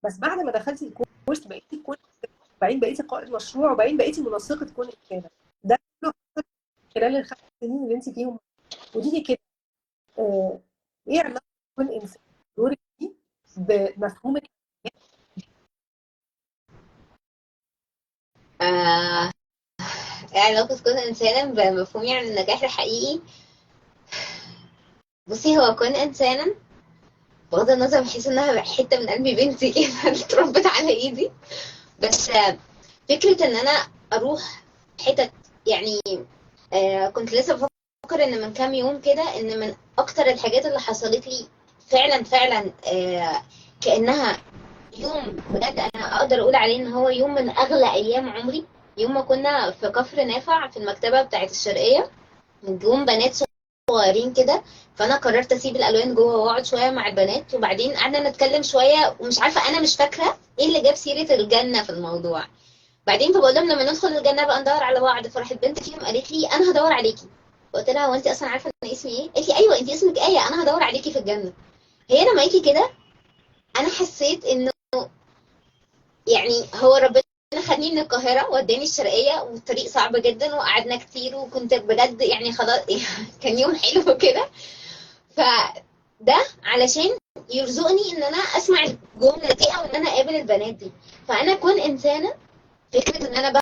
بس بعد ما دخلتي الكورس بقيتي كون، بعدين بقيتي قائد مشروع، وبعدين بقيتي منسقه كون انسانه. ده كله حصل خلال ال5 سنين اللي انت فيهم. ودي كده آه، ايه علاقه كون انسان دورك فيه بمفهومك؟ آه، إيه علاقة كون إنسانا بمفهومي عن النجاح الحقيقي؟ بصي، هو كون إنسانا بغض النظر، بحس إنها حتة من قلبي بنتي كده اللي اتربت على إيدي. بس فكرة إن أنا أروح حتت، يعني كنت لسه بفكر إن من كام يوم كده إن من أكتر الحاجات اللي حصلت لي فعلا فعلا كأنها يوم بجد أنا أقدر أقول عليه إن هو يوم من أغلى أيام عمري. يوم ما كنا في كفر نافع في المكتبة بتاعة الشرقية، نجوم بنات صغيرين كده. فانا قررت اسيب الالوان جوه واقعد شويه مع البنات، وبعدين قعدنا نتكلم شويه، ومش عارفه انا مش فاكره ايه اللي جاب سيره الجنه في الموضوع. بعدين فبقول لهم لما ندخل الجنه بقى ندور على بعض. فراحت بنت فيهم قالت لي انا هدور عليكي. قلت لها هو انت اصلا عارفه ان اسمي ايه؟ قالت لي ايوه انت اسمك ايه، انا هدور عليكي في الجنه. هي لما قالت لي كده انا حسيت انه يعني هو ربنا خدني من القاهرة وداني الشرقية، والطريق صعب جدا وقعدنا كتير، وكنت بجد يعني خلاص كان يوم حلو كده. فده علشان يرزقني ان انا اسمع الجمله دي او ان انا اقابل البنات دي. فانا اكون انسانه، فكره ان انا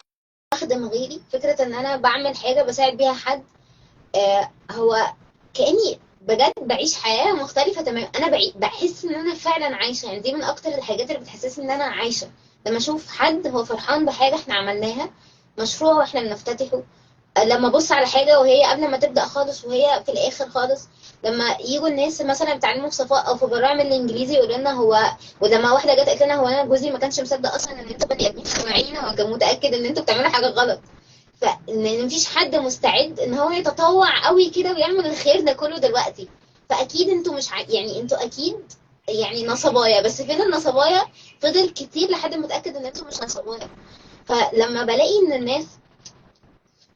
بخدم غيري، فكره ان انا بعمل حاجه بساعد بيها حد. هو كاني بجد بعيش حياه مختلفه تماما. انا بحس ان انا فعلا عايشه. يعني دي من اكتر الحاجات اللي بتحسسني ان انا عايشه، لما اشوف حد هو فرحان بحاجه احنا عملناها، مشروع واحنا بنفتتحه. لما ابص على حاجه وهي قبل ما تبدا خالص وهي في الاخر خالص. لما يجوا الناس مثلا بيتعلموا في صفاء او في برامج الانجليزي يقولوا لنا هو، ولما واحده جت قالت لنا هو انا جوزي ما كانش مصدق اصلا ان انتوا بني ادمين اجتماعيين، هو كان متاكد ان انتوا بتعملوا حاجه غلط. فان مفيش حد مستعد ان هو يتطوع قوي كده ويعمل الخير ده كله دلوقتي. فاكيد انتوا مش يعني انتوا اكيد يعني نصبايا. بس فين النصبايا؟ فضل كتير لحد ما اتاكد ان انتوا مش نصبايا. فلما بلاقي ان الناس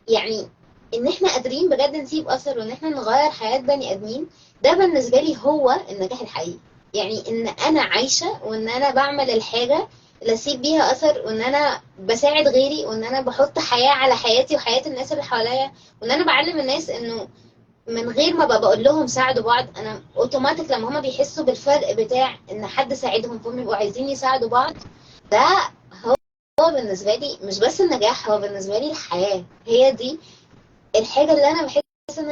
يعني ان احنا قادرين بجد نسيب اثر وان احنا نغير حياة بني ادمين، ده بالنسبة لي هو النجاح الحقيقي. يعني ان انا عايشة وان انا بعمل الحاجة اللي اسيب بيها اثر، وان انا بساعد غيري، وان انا بحط حياة على حياتي وحياة الناس اللي حواليا، وان انا بعلم الناس انه من غير ما بقول لهم ساعدوا بعض، انا اوتوماتيك لما هما بيحسوا بالفرق بتاع ان حد ساعدهم فهم يبقوا عايزين يساعدوا بعض. ده هو بالنسبة لي مش بس النجاح، هو بالنسبة لي الحياة. هي دي الحاجة اللي أنا بحس إن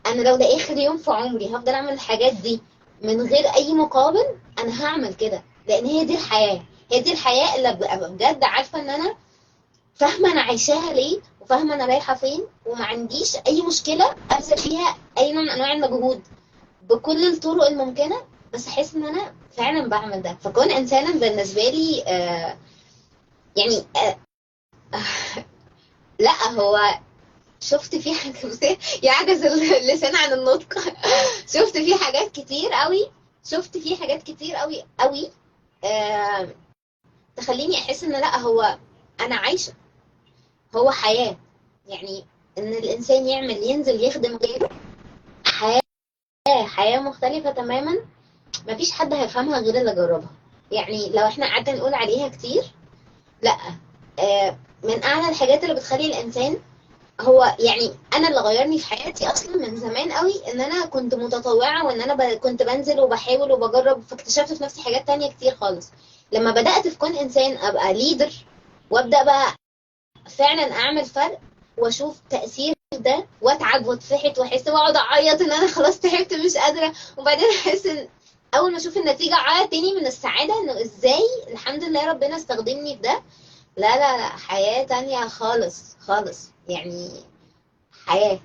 أنا لو ده آخر يوم في عمري هفضل أعمل الحاجات دي من غير أي مقابل، أنا هعمل كده. لأن هي دي الحياة. هي دي الحياة اللي أبقى بجد عارفة إن أنا فاهمة أنا عايشاها ليه، وفاهمة أنا رايحة فين، وما عنديش أي مشكلة أبذل فيها أي نوع من أنواع المجهود بكل الطرق الممكنة، بس أحس إن أنا فعلا بعمل ده. فكون إنسانا بالنسبة لي يعني لا هو شفت فيه حاجة بصي يعجز اللسان عن النطق. شفت فيه حاجات كتير قوي. شفت فيه حاجات كتير قوي قوي آه تخليني احس ان لا هو انا عايشة. هو حياة. يعني ان الانسان يعمل ينزل يخدم غيره، حياة. حياة مختلفة تماما. مفيش حد هيفهمها غير اللي جربها. يعني لو احنا قعدنا نقول عليها كتير، لا. من اعلى الحاجات اللي بتخلي الانسان هو يعني انا اللي غيرني في حياتي اصلا من زمان قوي ان انا كنت متطوعه، وان انا كنت بنزل وبحاول وبجرب، فاكتشفت في نفسي حاجات تانية كتير خالص. لما بدات في كون انسان ابقى ليدر، وابدا بقى فعلا اعمل فرق، واشوف تاثير ده، واتعب واتفحت واحس واقعد اعيط ان انا خلاص تعبت مش قادره، وبعدين احس ان اول ما اشوف النتيجه اعيط تاني من السعاده انه ازاي الحمد لله ربنا استخدمني في ده. لا لا لا، حياه تانية خالص خالص يعني. حياة.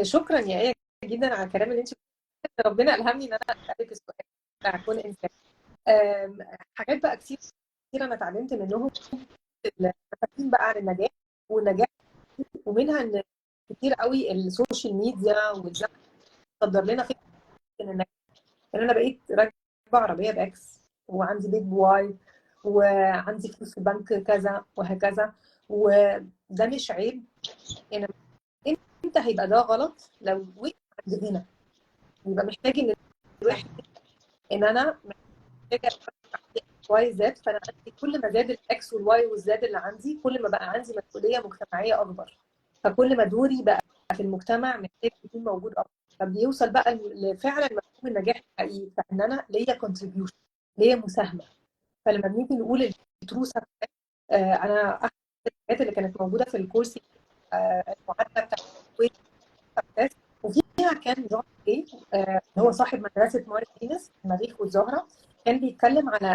شكرا يا ايه جدا على الكلام اللي انت قلتيه. ربنا الهمني ان انا اسالك السؤال بتاع كون انسان. حاجات بقى كتير كتير انا اتعلمت منهم، المفاهيم بقى عن النجاح والنجاح، ومنها ان كتير قوي السوشيال ميديا والزمن صدر لنا فكره ان انا بقيت راكبه عربيه باكس، وعندي بيت بواي، وعندي فلوس في البنك كذا وهكذا. وده مش عيب، ان امتى هيبقى ده غلط؟ لو وقف عند هنا يبقى محتاج ان الواحد، ان انا محتاجه واي زد. فانا عندي كل ما زاد الاكس والواي والزد اللي عندي، كل ما بقى عندي مسؤوليه مجتمعيه اكبر، فكل ما دوري بقى في المجتمع محتاج يكون موجود اكتر. فبيوصل بقى لفعلا مفهوم النجاح الحقيقي، فان انا ليا كونتريبيوشن، ليا مساهمه. فلما بنيجي نقول الترو سكسس، انا احد الحاجات اللي كانت موجوده في الكورس المعادله بتاعت سكسس، وفيها كان جون جاي اللي هو صاحب مدرسه مارك فينس المريخ والزهره، كان بيتكلم على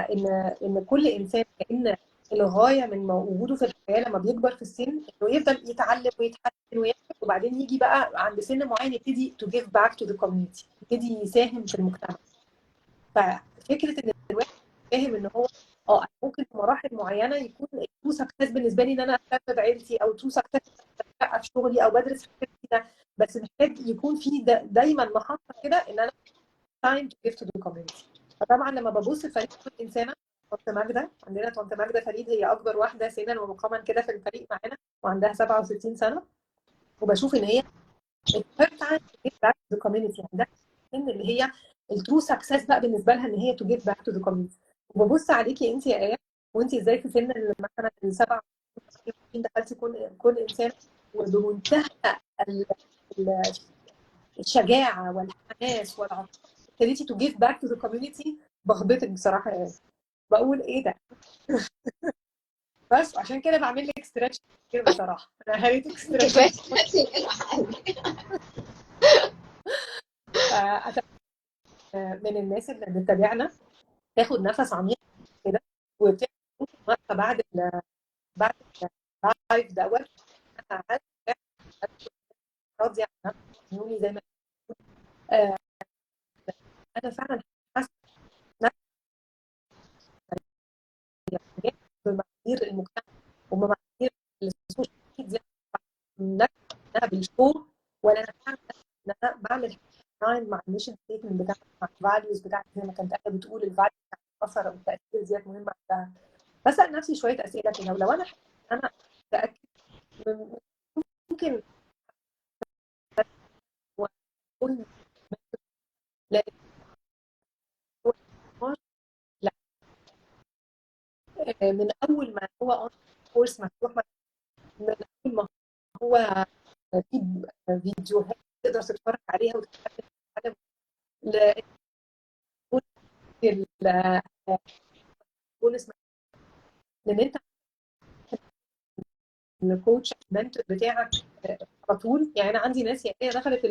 ان كل انسان كان الغايه من وجوده في الحياه لما بيكبر في السن انه يفضل يتعلم ويتحسن ويعمل، وبعدين يجي بقى عند سن معين يبتدي to give back to the community، يبتدي يساهم في المجتمع. ففكره ان الواحد فاهم ان هو ممكن في مراحل معينه يكون تو سكسس بالنسبه لي ان انا اهتم بعيلتي، او تو سكسس في شغلي او بدرس حاجات كده، بس محتاج يكون في دايما محطه كده ان انا time to give to the community. فطبعا لما ببص لفريق الانسانه، طنط ماجده، عندنا طنط ماجده فريد هي اكبر واحده سنا ومقاما كده في الفريق معانا، وعندها 67 سنه، وبشوف ان هي الفيرست تايم تو جيف باك تو ذا كوميونتي عندها ان اللي هي الترو سكسس بقى بالنسبه لها ان هي تو جيف باك تو ذا كوميونتي. وببص عليكي انت يا ايه، وانت ازاي في سن مثلا السبع دخلتي كون انسان، وبمنتهى الشجاعه والحماس والعطاء ابتديتي تو جيف باك تو ذا كوميونتي. بخبطك بصراحه يعني، بقول ايه ده. بس عشان كده بعمل لك ستريتش كتير بصراحه، انا هريتك ستريتش. كفايه من الناس اللي بتتابعنا تاخد نفس عميق كده، وبتاخد وقفه بعد اللايف دوت، انا عايزة راضيه عن نفسي عيوني زي ما آه، انا فعلا حاسه نفسي بمعايير المجتمع وبمعايير السوشيال ميديا، لا انا بالشو، ولا انا فعلا ان انا بعمل لاين مع الميشن ستيتمنت بتاعتي، مع الفاليوز بتاعتي، زي ما كانت انا بتقول الفاليوز بتاعت الاثر او التاثير ديت مهمه عندها. بسال نفسي شويه اسئله كده، ولو انا انا متاكد ممكن اقول لا، لا، من اول ما هو اون كورس مفتوح، من اول ما هو في فيديوهات تقدر تتفرج عليها وتتعلم البونس، لان انت الكوتش المنتور بتاعك على طول. يعني انا عندي ناس يعني دخلت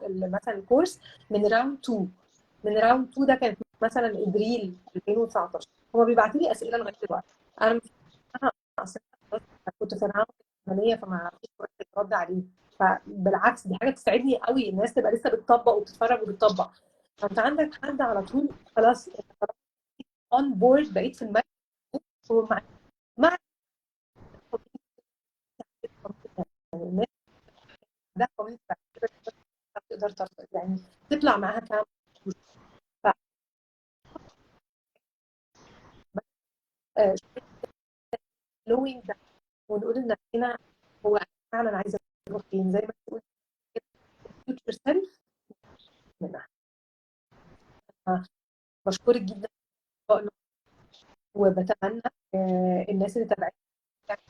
مثلا الكورس من راوند 2، من راوند 2 ده كانت مثلا ابريل 2019، هو بيبعت لي اسئله لغايه دلوقتي. انا اصلا كنت في الراوند الثانيه فما فيش وقت ارد عليه. فبالعكس دي حاجه تساعدني قوي، الناس تبقى لسه بتطبق وبتتفرج وبتطبق. فانت عندك حد على طول خلاص اون بورد، بقيت في المركز مع الناس ده كومنت تقدر يعني تطلع معاها كلام لوينج ده، ونقول لنفسنا هو أنا فعلا عايزه اروح فين، زي ما تقول فيوتشر سيلف منها. بشكرك جدا وبتمنى الناس اللي تابعتني يعني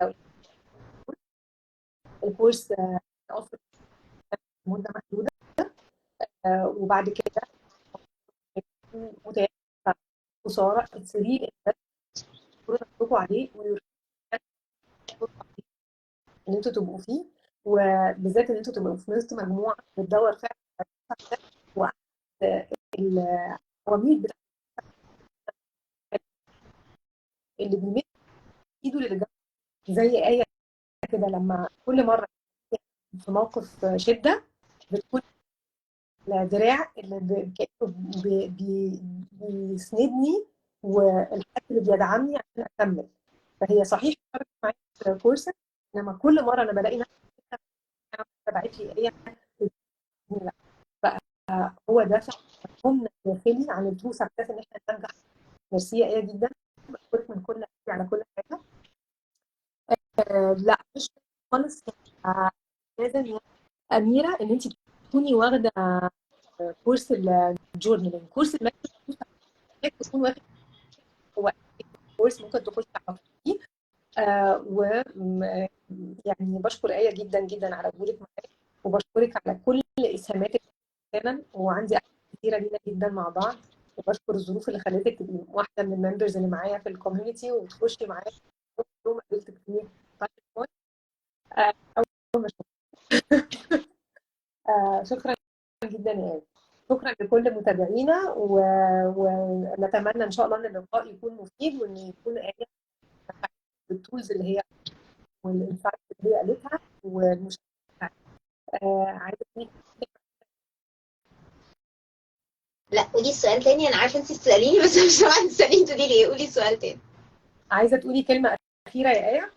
لو الكورس اوفر مده محدوده، وبعد كده متاح خساره تسريع نفسكم عليه، ان انتوا تبقوا فيه، وبالذات ان انتوا تبقوا في وسط مجموعه بتدور فعلا وقت العواميد بتاعت اللي بيمد ايده للجنة، زي آية كده لما كل مرة في موقف شدة بتكون الدراع اللي كأنه بيسندني، والحد اللي بيدعمني عشان أكمل. فهي صحيح اشتركت معايا في كورس، انما كل مرة أنا بلاقي بعت لي ايه لا. فهو ده فهمنا داخلي عن الترو سكسس ان احنا ننجح. ميرسي يا ايه جدا، بشكرك من كل قلبي على كل حاجه. لا مش خالص. لازم يا اميره ان انت تكوني واخده كورس الجورنالينج، كورس الماث تكون واخد. هو كورس ممكن تخش على فيه. و يعني بشكر آية جدا جدا على وجودك معايا، وبشكرك على كل اسهاماتك فعلا. وعندي أحلام كتيره لينا جدا مع بعض، وبشكر الظروف اللي خلتك تبقي واحده من الممبرز اللي معايا في الكوميونتي وتخشي معايا يوم قابلتك فيه. اول ما شكرا جدا يا آية. شكرا لكل متابعينا ونتمنى ان شاء الله ان اللقاء يكون مفيد، وان يكون آية بالتولز اللي هي والانسايت اللي هي قالتها والمشاركه بتاعتها. عايزه تقولي لا قولي السؤال تاني، انا عارفه انت بتساليني بس مش سامعه انت بتساليني تقولي لي ايه. قولي السؤال تاني. عايزه تقولي كلمه اخيره يا آية؟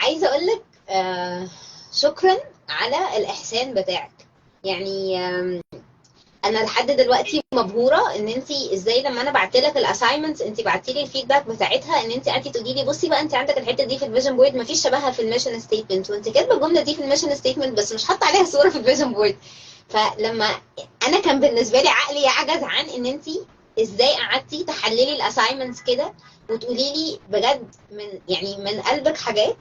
عايزه اقول لك شكرا على الاحسان بتاعك. يعني انا لحد دلوقتي مبهوره ان انت ازاي لما انا بعت لك الاساينمنتس انت بعتي لي الفيدباك بتاعتها، ان انت قعدتي تقولي لي بصي بقى انت عندك الحته دي في الفيجن بورد مفيش شبهها في الميشن ستيتمنت، وانت كاتبه الجمله دي في الميشن ستيتمنت بس مش حاطه عليها صوره في الفيجن بورد. فلما انا كان بالنسبه لي عقلي يعجز عن ان انت ازاي قعدتي تحللي الاساينمنتس كده وتقولي لي بجد من يعني من قلبك حاجات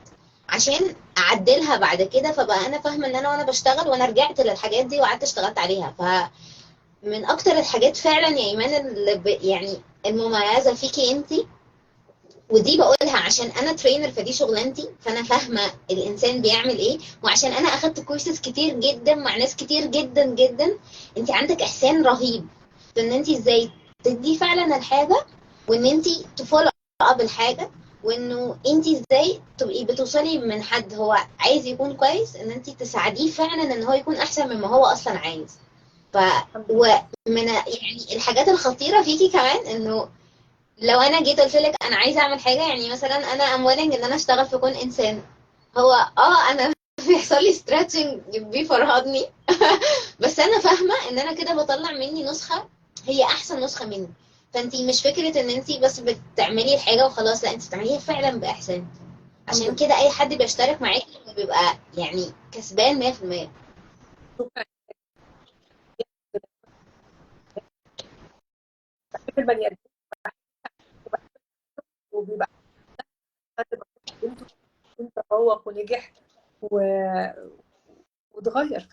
عشان اعدلها بعد كده. فبقى انا فاهمه ان انا وانا بشتغل وانا رجعت للحاجات دي وقعدت اشتغلت عليها. من اكتر الحاجات فعلا يا ايمان اللي يعني المميزه فيكي انتي، ودي بقولها عشان انا ترينر فدي شغلانتي، فانا فاهمه الانسان بيعمل ايه، وعشان انا اخدت كورسز كتير جدا مع ناس كتير جدا جدا. انت عندك احسان رهيب في ان انت ازاي تدي فعلا الحاجه، وان انت تفولو اب الحاجه، وانه انت ازاي تبقي بتوصلي من حد هو عايز يكون كويس ان انت تساعديه فعلا ان هو يكون احسن مما هو اصلا عايز. ف الحمد لله. ومن يعني الحاجات الخطيره فيكي كمان انه لو انا جيت قلت لك انا عايزه اعمل حاجه، يعني مثلا انا ام willing ان انا اشتغل في كون انسان، هو انا بيحصل لي ستريتشنج بيفرهدني بس انا فاهمه ان انا كده بطلع مني نسخه هي احسن نسخه مني. فانتي مش فكره ان انتي بس بتعملي الحاجه وخلاص، لا انتي بتعمليها فعلا باحسان. الحمد عشان لله. كده اي حد بيشترك معاكي بيبقى يعني كسبان 100%. شكرا. بحب البني ادمين، وبيبقى حد بنته تفوق ونجح و... وتغير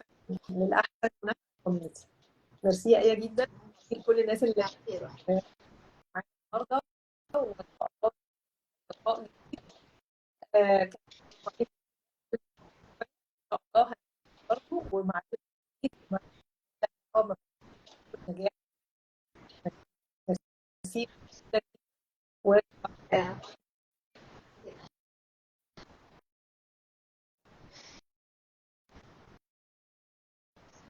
للأحسن ونفس الكوميونتي. ميرسي يا آية جدا لكل الناس اللي معانا النهارده، وإن شاء الله لقاء جديد. كان كويس إن شاء الله برضه ومع لقاء نجاح. ميرسي جدا.